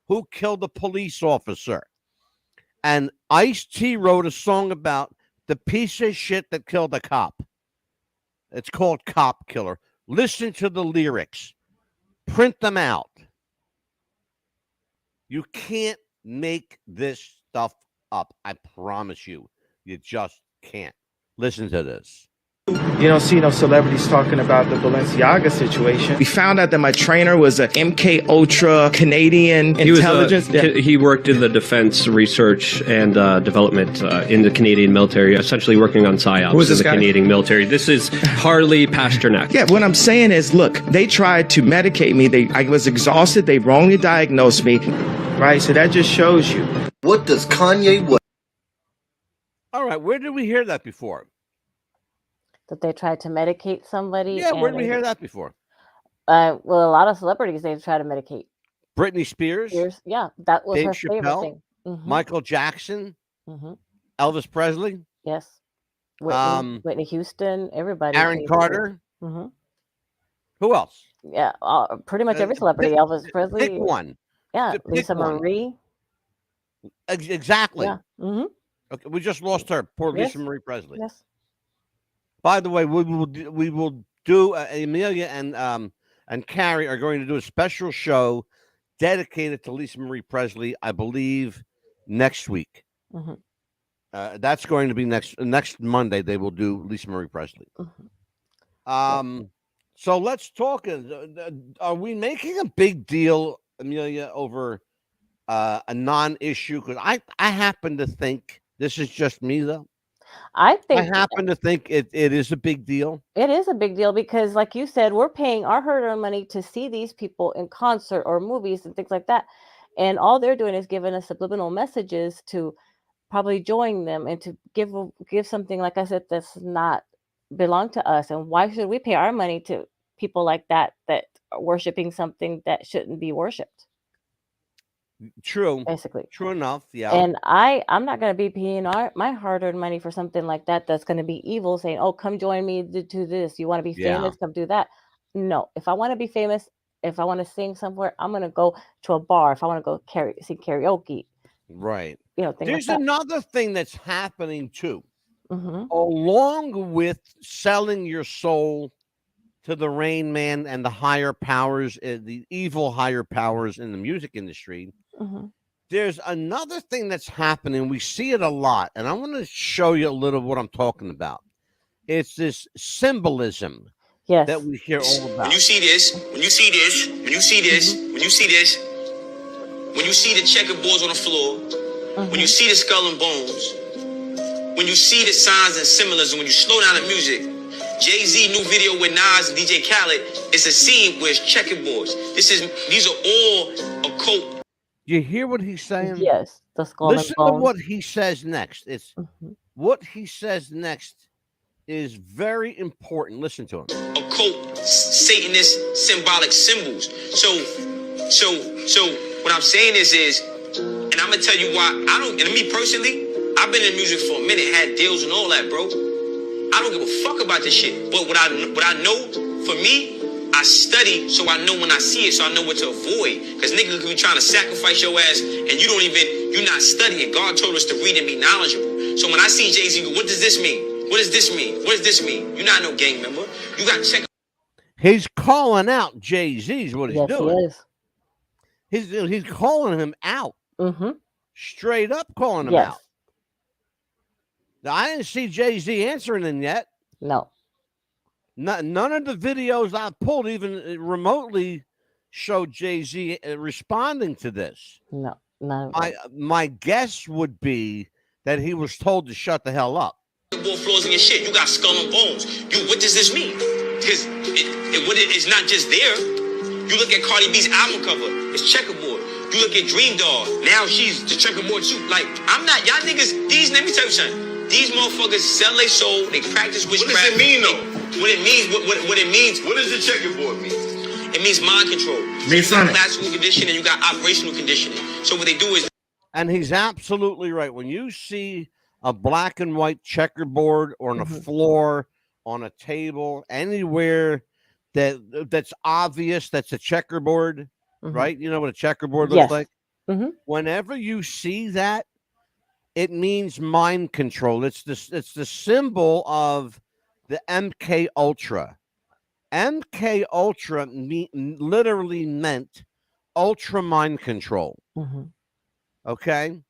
who killed a police officer. And Ice-T wrote a song about the piece of shit that killed a cop. It's called Cop Killer. Listen to the lyrics. Print them out. You can't make this stuff up. I promise you. You just can't. Listen to this. You don't see no celebrities talking about the Balenciaga situation. We found out that my trainer was a MK Ultra Canadian intelligence. He worked in the defense research and development in the Canadian military, essentially working on psyops Who is this in the guy? Canadian military. This is Harley Pasternak. Yeah, what I'm saying is, look, they tried to medicate me. I was exhausted. They wrongly diagnosed me. Right, so that just shows you. What does Kanye West? All right, where did we hear that before? That they tried to medicate somebody. Yeah, where did we hear that before? Well, a lot of celebrities, they try to medicate. Britney Spears? Yeah, that was Dave her favorite Chappelle? thing. Mhm. Michael Jackson? Mhm. Elvis Presley? Yes. Whitney Houston, everybody. Aaron Carter? Mm-hmm. Who else? Yeah, pretty much every celebrity. Elvis Presley. Pick one. Yeah, Pick Lisa one. Marie. Exactly. Yeah. Mm-hmm. Okay, we just lost her. Poor Yes. Lisa Marie Presley. Yes. By the way, we will do Amelia and Carrie are going to do a special show dedicated to Lisa Marie Presley, I believe, next week. Mm-hmm. That's going to be next Monday. They will do Lisa Marie Presley. Mm-hmm. So let's talk. Are we making a big deal, Amelia, over a non-issue? Because I happen to think this is just me, though. I I think happen to think it is a big deal. it is a big deal because, like you said, we're paying our hard-earned money to see these people in concert or movies and things like that, and all they're doing is giving us subliminal messages to probably join them and to give something, like I said, that's not belong to us. And why should we pay our money to people like that are worshiping something that shouldn't be worshipped? True. Basically. True enough. Yeah. And I'm not going to be paying my hard-earned money for something like that that's going to be evil, saying, oh, come join me to do this. You want to be Yeah. famous? Come do that. No. If I want to be famous, if I want to sing somewhere, I'm going to go to a bar. If I want to go sing karaoke. Right. Things There's like that. another thing that's happening too. Mm-hmm. Along with selling your soul to the Rain Man and the higher powers, the evil higher powers in the music industry, Mm-hmm. there's another thing that's happening. We see it a lot, and I want to show you a little what I'm talking about. It's this symbolism that we hear all about. When you see this, when you see this, when you see this, when you see this, when you see the checkerboards on the floor, when you see the skull and bones, when you see the signs and symbolism, when you slow down the music, Jay-Z new video with Nas and DJ Khaled, it's a scene where it's checkerboards. These are all occult. You hear what he's saying? Yes, the skull Listen and to bones. what he says next. It's what he says next is very important. Listen to him. Occult, Satanist, symbolic symbols. So what I'm saying is, and I'm gonna tell you why and me personally, I've been in music for a minute, had deals and all that, bro. I don't give a fuck about this shit. But what I know, for me, I study so I know when I see it, so I know what to avoid. Because niggas could be trying to sacrifice your ass and you're not studying. God told us to read and be knowledgeable. So when I see Jay-Z, what does this mean? What does this mean? What does this mean? You're not no gang member. You got to check. He's calling out Jay-Z is what he's doing. He is. He's calling him out. Mm-hmm. Straight up calling him out. Now, I didn't see Jay-Z answering him yet. No. None of the videos I pulled even remotely showed Jay-Z responding to this. No. My guess would be that he was told to shut the hell up. Wall floors in your shit. You got skull and bones. What does this mean? Because it's not just there. You look at Cardi B's album cover. It's checkerboard. You look at Dream Doll. Now she's the checkerboard too. Like, I'm not, y'all niggas, let me tell you something. These motherfuckers sell their soul. They practice witchcraft. What does it mean though? What it means. What does the checkerboard mean? It means mind control. So you got classical conditioning, you got operational conditioning. So what they do is. And he's absolutely right. When you see a black and white checkerboard or on a floor, on a table, anywhere that's obvious, that's a checkerboard, right? You know what a checkerboard looks like? Whenever you see that, it means mind control. It's the symbol of the MK Ultra. MK Ultra literally meant ultra mind control. Okay?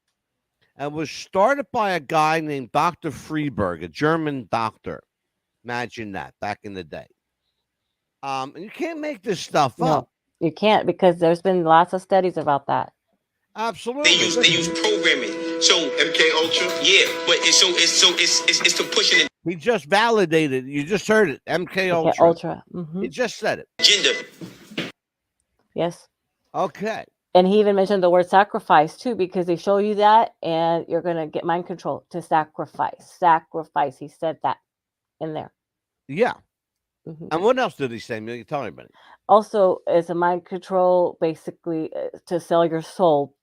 It was started by a guy named Dr. Freeberg, a German doctor. Imagine that, back in the day. And you can't make this stuff up. You can't, because there's been lots of studies about that. Absolutely. They use programming. So MK Ultra? Yeah, but it's to push it. He just validated. You just heard it. MK Ultra. He just said it. Agenda. Yes. Okay. And he even mentioned the word sacrifice too, because they show you that and you're going to get mind control to sacrifice. Sacrifice. He said that in there. Yeah. And what else did he say? You tell me. Also, it's a mind control, basically, to sell your soul,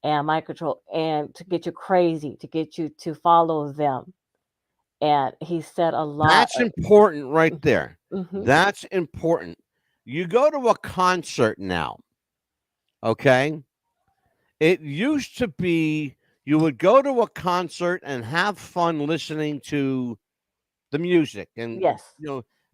and mind control, and to get you crazy, to get you to follow them. And he said a lot. That's important right there. That's important. You go to a concert now, okay? It used to be you would go to a concert and have fun listening to the music and Yes.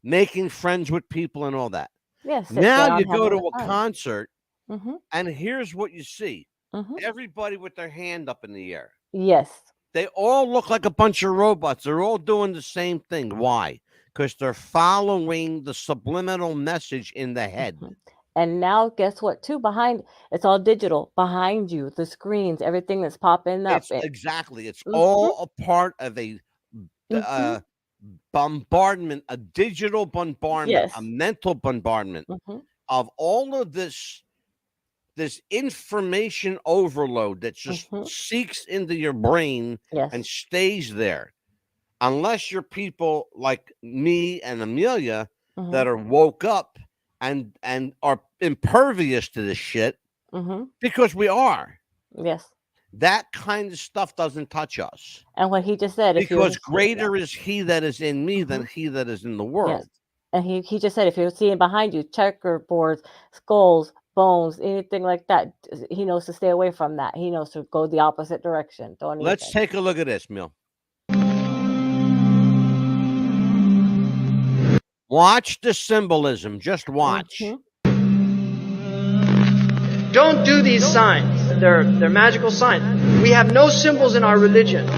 making friends with people and all that. Yes. Now you go to a concert, Mm-hmm. and here's what you see: Mm-hmm. everybody with their hand up in the air. Yes. They all look like a bunch of robots. They're all doing the same thing. Why? Because they're following the subliminal message in the head. Mm-hmm. And now, guess what? Too behind, it's all digital. Behind you, the screens, everything that's popping up. Exactly. It's all a part of a bombardment, a digital bombardment, Yes. a mental bombardment of all of this information overload that just seeks into your brain and stays there. Unless you're people like me and Amelia that are woke up and are impervious to this shit, because we are. Yes. That kind of stuff doesn't touch us. And what he just said, because greater is he that is in me than he that is in the world. Yes. And he just said, if you're seeing behind you checkerboards, skulls, bones, anything like that, he knows to stay away from that. He knows to go the opposite direction. Let's take a look at this, Mill. Watch the symbolism. Just watch. Don't do these signs. They're magical signs. We have no symbols in our religion.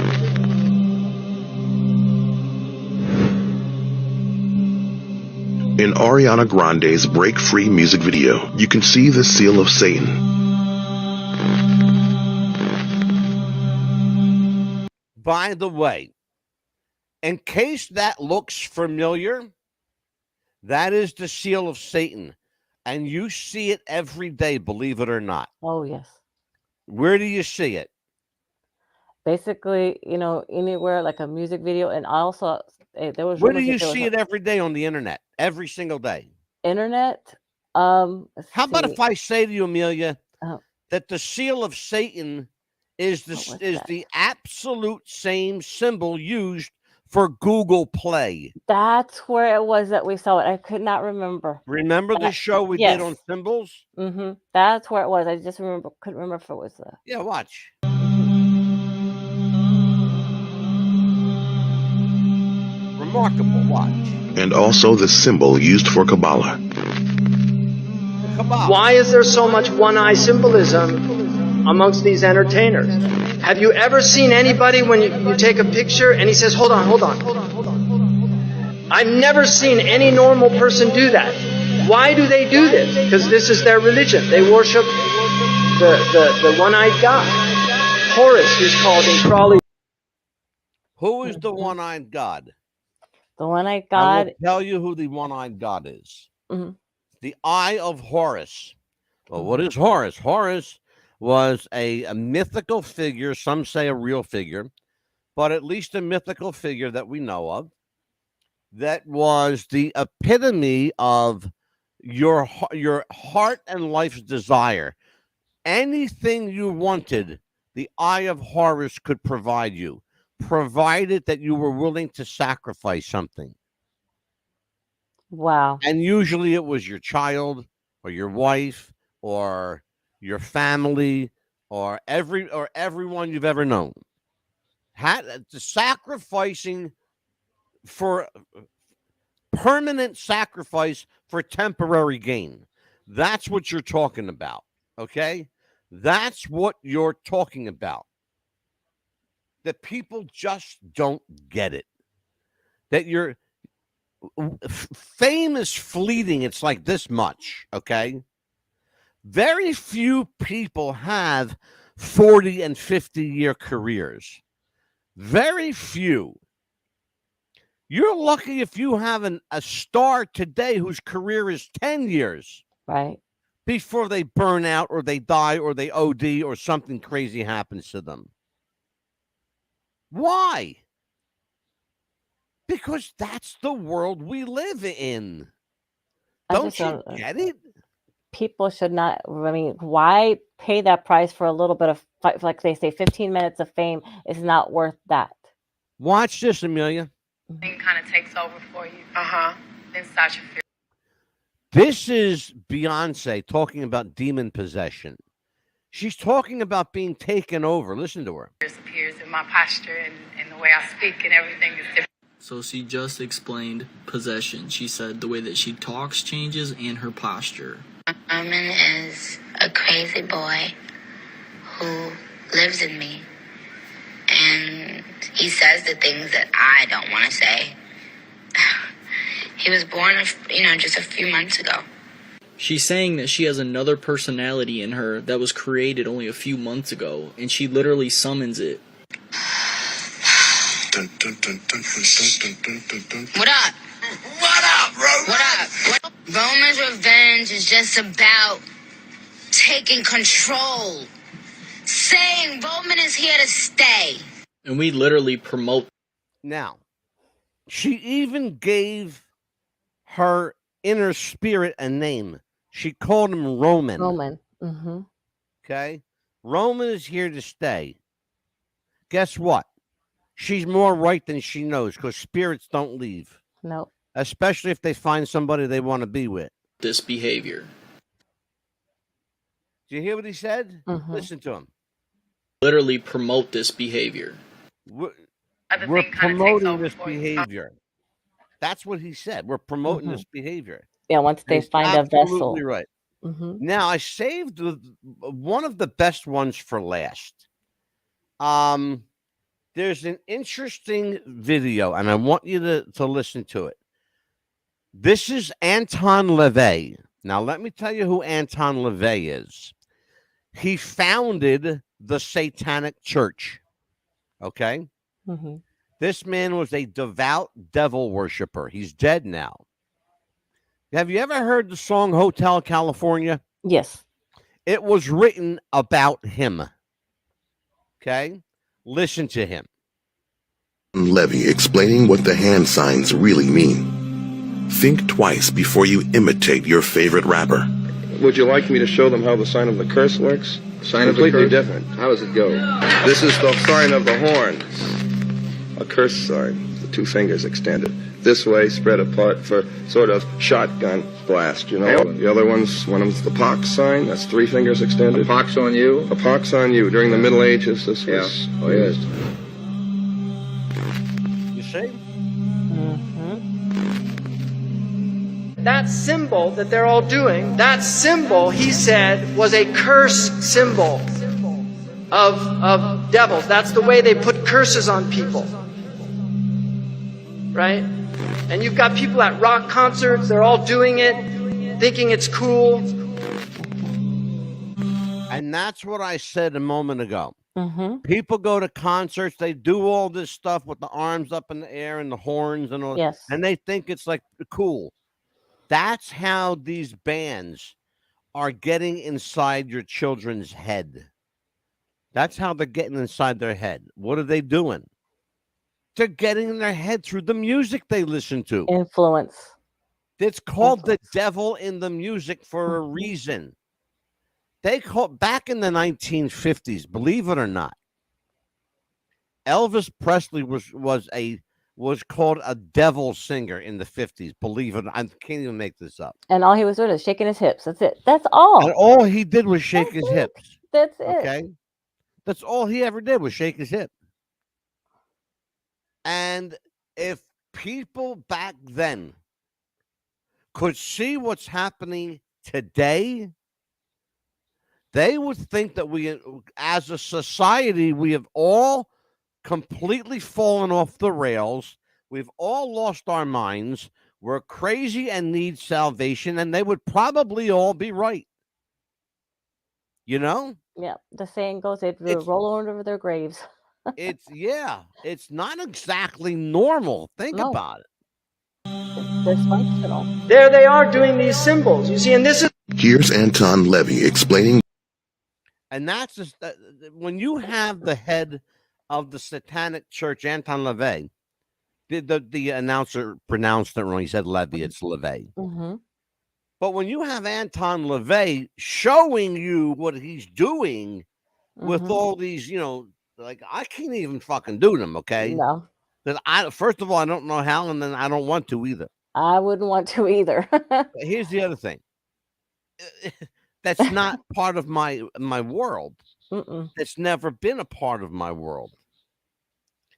In Ariana Grande's Break Free music video, you can see the seal of Satan. By the way, in case that looks familiar, that is the seal of Satan. And you see it every day, believe it or not. Oh, yes. Where do you see it? Basically, anywhere like a music video. And also, there was. Where do you see it every day on the internet? Every single day. Internet? How about if I say to you, Amelia, that the seal of Satan is the absolute same symbol used for Google Play? That's where it was that we saw it. I could not remember. Remember the show we did on symbols? Mm-hmm. That's where it was. I just couldn't remember if it was the. Yeah, watch. Remarkable, watch. And also the symbol used for Kabbalah. Why is there so much one-eye symbolism amongst these entertainers? Have you ever seen anybody when you take a picture and he says, hold on. I've never seen any normal person do that. Why do they do this? Because this is their religion. They worship the one-eyed God. Horus, who's called in Crawley. Who is the one-eyed God? The one-eyed God. I will tell you who the one-eyed God is. The Eye of Horus. Well, what is Horus? Horus was a mythical figure, some say a real figure, but at least a mythical figure that we know of, that was the epitome of your heart and life's desire. Anything you wanted, the Eye of Horus could provide you, provided that you were willing to sacrifice something. Wow. And usually it was your child or your wife or your family or everyone you've ever known. Sacrificing for permanent sacrifice for temporary gain. That's what you're talking about. Okay? That's what you're talking about. That people just don't get it. That fame is fleeting. It's like this much, okay? Very few people have 40 and 50-year careers. Very few. You're lucky if you have a star today whose career is 10 years. Right. Before they burn out or they die or they OD or something crazy happens to them. Why? Because that's the world we live in. Don't you get it? People should not. I mean, why pay that price for a little bit of, like they say, 15 minutes of fame is not worth that. Watch this, Amelia. Thing kind of takes over for you. Then Sasha feels. This is Beyonce talking about demon possession. She's talking about being taken over. Listen to her. Appears in my posture and the way I speak and everything is different. So she just explained possession. She said the way that she talks changes and her posture. Roman is a crazy boy who lives in me. And he says the things that I don't want to say. He was born, just a few months ago. She's saying that she has another personality in her that was created only a few months ago, and she literally summons it. What up? What up, Roman? What up? Roman's revenge is just about taking control. Saying Roman is here to stay. And we literally promote. Now, she even gave her inner spirit a name. She called him Roman. Roman. Mm-hmm. Okay? Roman is here to stay. Guess what? She's more right than she knows because spirits don't leave. No. Especially if they find somebody they want to be with. This behavior. Do you hear what he said? Mm-hmm. Listen to him. Literally promote this behavior. We're promoting this behavior. That's what he said. We're promoting this behavior. Yeah, once they find a vessel. Absolutely right. Mm-hmm. Now, I saved one of the best ones for last. There's an interesting video, and I want you to listen to it. This is Anton LaVey. Now, let me tell you who Anton LaVey is. He founded the Satanic Church. Okay? Mm-hmm. This man was a devout devil worshiper. He's dead now. Have you ever heard the song Hotel California? Yes. It was written about him. Okay? Listen to him. Levy explaining what the hand signs really mean. Think twice before you imitate your favorite rapper. Would you like me to show them how the sign of the curse works? Sign of the Completely curse? different. How does it go? This is the sign of the horns. A curse sign, the two fingers extended. This way, spread apart for sort of shotgun blast, you know? The other one of them's the pox sign, that's three fingers extended. A pox on you? A pox on you. During the Middle Ages, this was... Oh, yes. You see? That symbol that they're all doing, that symbol, he said, was a curse symbol of devils. That's the way they put curses on people. Right? And you've got people at rock concerts, they're all doing it, thinking it's cool. And that's what I said a moment ago. Mm-hmm. People go to concerts, they do all this stuff with the arms up in the air and the horns and all, yes, and they think it's like cool. That's how these bands are getting inside your children's head. That's how they're getting inside their head. What are they doing? They're getting in their head through the music they listen to. Influence. It's called the devil in the music for a reason. They called back in the 1950s, believe it or not. Elvis Presley was called a devil singer in the 50s. Believe it. I can't even make this up. And all he was doing is shaking his hips. That's it. That's all. And all he did was shake his hips. That's it. Okay. That's all he ever did was shake his hip. And if people back then could see what's happening today, they would think that we, as a society, we have all completely fallen off the rails. We've all lost our minds. We're crazy and need salvation, and they would probably all be right. You know? Yeah, the saying goes, they'd roll over their graves. It's not exactly normal. Think about it. It's dysfunctional. There they are doing these symbols. You see, and this is... Here's Anton Levy explaining. And that's just, when you have the head of the Satanic Church, Anton LaVey, the announcer pronounced it wrong. He said Levy, it's LaVey. Mm-hmm. But when you have Anton LaVey showing you what he's doing with all these, like, I can't even fucking do them, okay? No. First of all, I don't know how, and then I don't want to either. I wouldn't want to either. But here's the other thing. That's not part of my world. Mm-mm. It's never been a part of my world.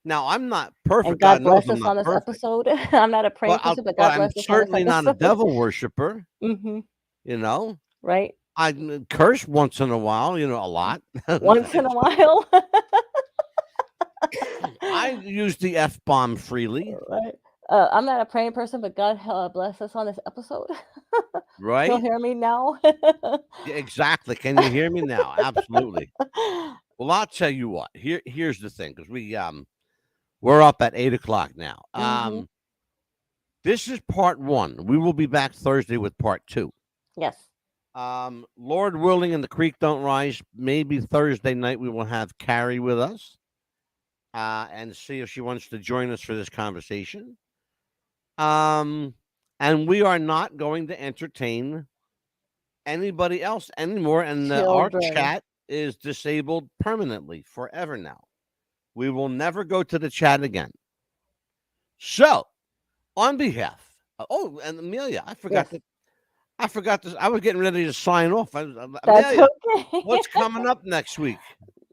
Now, I'm not And perfect. God God knows bless I'm us not on this perfect. episode. I'm not a praying person, but But God I'm bless us on this certainly not a episode. devil worshiper. Hmm. You know, Right? I curse once in a while. You know, a lot. Once in a while. I use the F-bomb freely. Right. I'm not a praying person, but God bless us on this episode. You'll Right? hear me now. Yeah, exactly. Can you hear me now? Absolutely. Well, I'll tell you what. Here's the thing, because we're up at 8:00 now. Hmm. This is part 1. We will be back Thursday with part 2. Yes. Lord willing, and the creek don't rise. Maybe Thursday night we will have Carrie with us, and see if she wants to join us for this conversation. And we are not going to entertain anybody else anymore, and our Children. chat is disabled permanently forever now. We will never go to the chat again. So, on behalf, and Amelia, I forgot Yes. this. I was getting ready to sign off. That's Amelia, okay. what's coming up next week?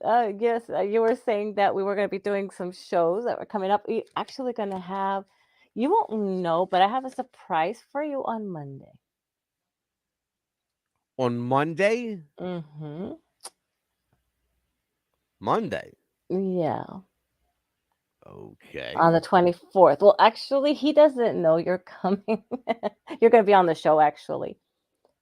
Yes, you were saying that we were going to be doing some shows that were coming up. We actually going to have, you won't know, but I have a surprise for you on Monday. On Monday? Mm-hmm. Monday. Yeah. Okay. On the 24th. Well, actually, he doesn't know you're coming. You're going to be on the show, actually.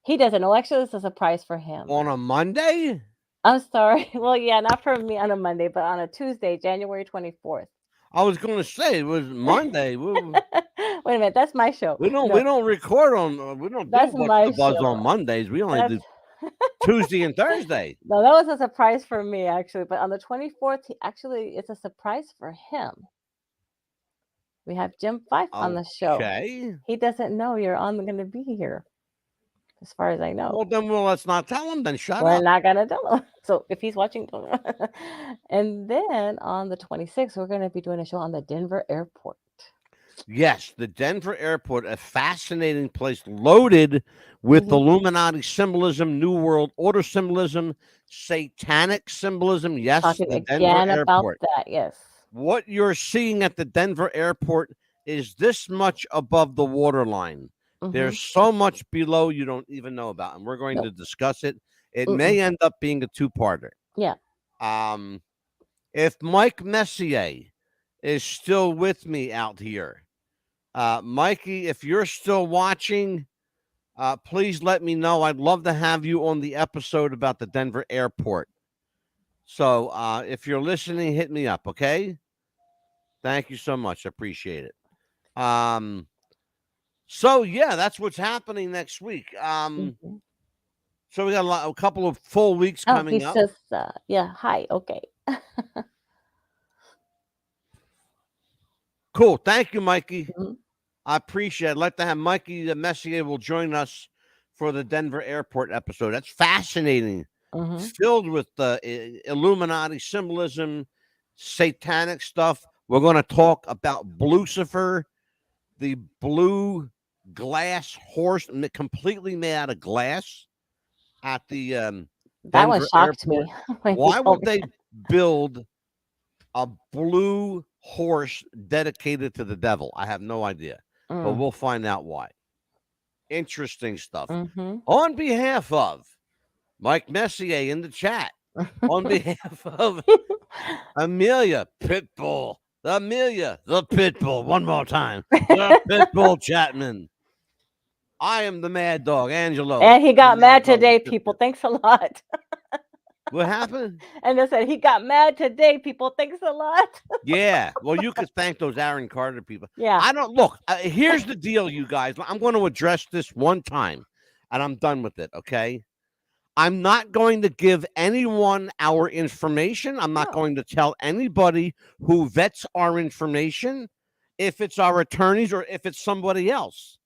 He doesn't know. Actually, it's a surprise for him. On a Monday? I'm sorry. Well, yeah, not for me on a Monday, but on a Tuesday, January 24th. I was going to say it was Monday. Wait a minute, that's my show. We don't record on. We don't do That's What's my the Buzz show. on Mondays. We only That's do Tuesday and Thursday. No, that was a surprise for me, actually. But on the 24th, it's a surprise for him. We have Jim Fife on the show. Okay. He doesn't know you're going to be here, as far as I know. Well, then let's not tell him. Then shut We're up. not going to tell him. So if he's watching, and then on the 26th, we're going to be doing a show on the Denver airport. Yes, the Denver airport, a fascinating place loaded with Illuminati symbolism, New World Order symbolism, satanic symbolism. Yes, Talking the again Denver about airport. that, yes. What you're seeing at the Denver airport is this much above the waterline. There's so much below you don't even know about, and we're going to discuss it. It may end up being a two-parter. Yeah. If Mike Messier is still with me out here, Mikey, if you're still watching, please let me know. I'd love to have you on the episode about the Denver airport. So if you're listening, hit me up, okay? Thank you so much. I appreciate it. So yeah, that's what's happening next week. So we got a couple of full weeks coming up. He says, yeah, hi, okay. Cool. Thank you, Mikey. I appreciate it. I'd like to have Mikey Messier will join us for the Denver airport episode. That's fascinating. Filled with Illuminati symbolism, satanic stuff. We're going to talk about Lucifer, the blue glass horse, completely made out of glass at the that Denver one shocked airport. me. Why would they build a blue horse dedicated to the devil? I have no idea, but we'll find out why. Interesting stuff. On behalf of Mike Messier in the chat, on behalf of Amelia Pitbull, Amelia the Pitbull, one more time, the Pitbull Chapman. I am the Mad Dog, Angelo. And he got mad today, people. Thanks a lot. What happened? And they said he got mad today, people. Thanks a lot. Yeah. Well, you could thank those Aaron Carter people. Yeah. I don't look. Here's the deal, you guys. I'm going to address this one time, and I'm done with it. Okay. I'm not going to give anyone our information. I'm not going to tell anybody who vets our information, if it's our attorneys or if it's somebody else.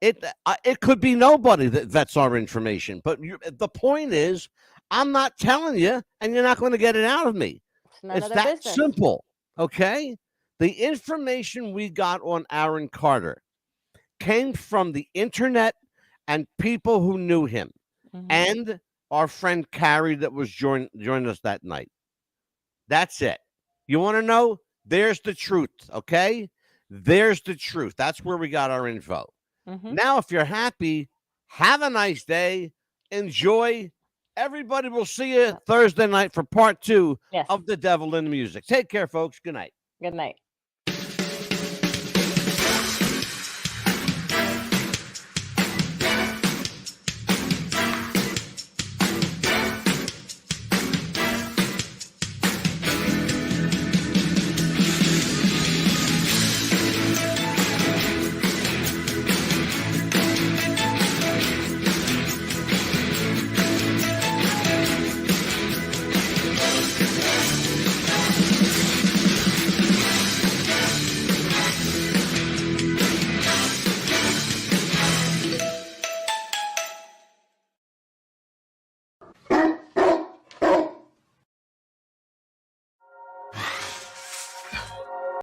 It could be nobody that vets our information. But the point is, I'm not telling you, and you're not going to get it out of me. It's that simple. Okay. The information we got on Aaron Carter came from the internet and people who knew him. And our friend Carrie that was joined us that night. That's it. You want to know? There's the truth, okay? There's the truth. That's where we got our info. Mhm. Now, if you're happy, have a nice day. Enjoy. Everybody will see you Thursday night for part 2 Yes. of The Devil in the Music. Take care, folks. Good night. Good night.